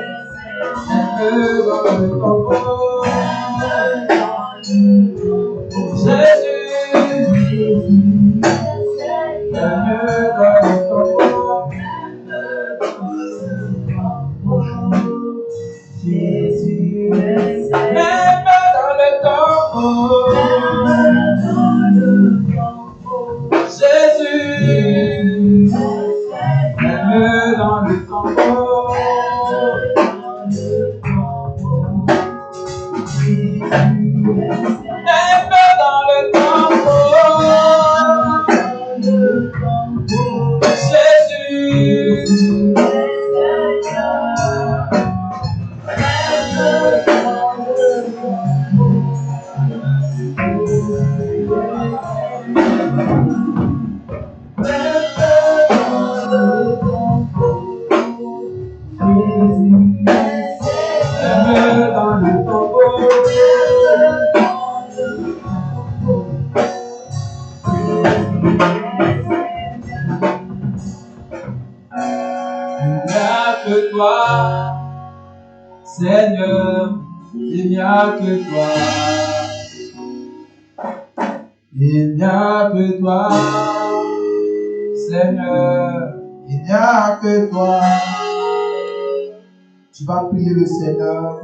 Même dans le tombeau, Jésus est Seigneur. Jésus est Seigneur. Même dans le tombeau, Jésus est Seigneur. Même dans le tombeau, Jésus est Seigneur. Même dans le tombeau, Jésus est Seigneur. Seigneur, il n'y a que toi. Il n'y a que toi, Seigneur, il n'y a que toi. Tu vas prier le Seigneur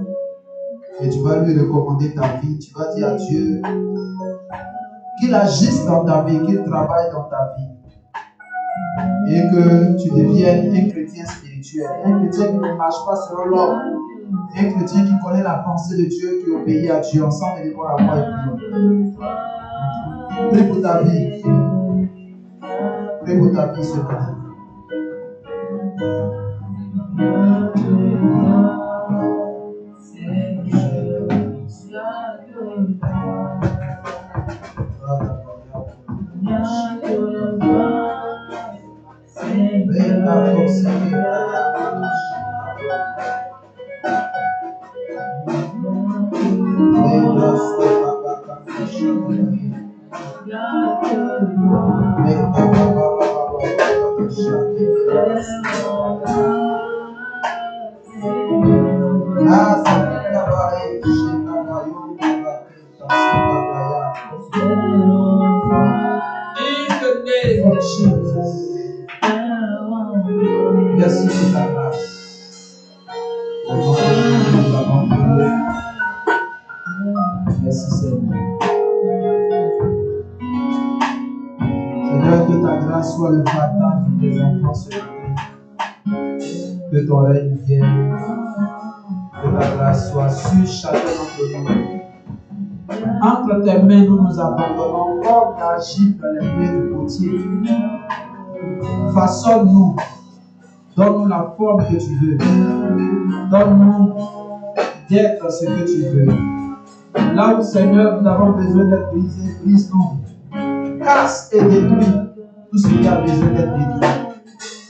et tu vas lui recommander ta vie. Tu vas dire à Dieu qu'il agisse dans ta vie, qu'il travaille dans ta vie et que tu deviennes un chrétien spirituel, un chrétien qui ne marche pas selon l'homme. Un chrétien qui connaît la pensée de Dieu, qui obéit à Dieu, ensemble et devant la voix et prions. Prie pour ta vie. Prie pour ta vie ce matin. Merci pour ta grâce. Au nom de Jésus, nous avons prié. Merci Seigneur. Seigneur, que ta grâce soit le partage de tes enfants ce matin. Que ton règne vienne. Que ta grâce soit sur chacun d'entre nous. Entre tes mains, nous nous abandonnons comme la gifle dans les mains du potier. Façonne-nous. Donne-nous la forme que tu veux. Donne-nous d'être ce que tu veux. Là où, Seigneur, nous avons besoin d'être brisés, brise-nous. Casse et détruis tout ce qui a besoin d'être détruit.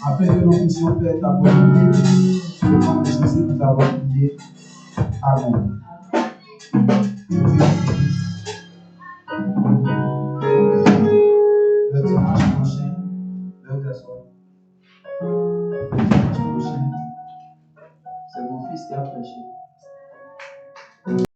Afin que nous puissions faire ta volonté. Au nom de Jésus, nous avons prié. Amen. Le dimanche prochain, c'est mon fils qui a prêché.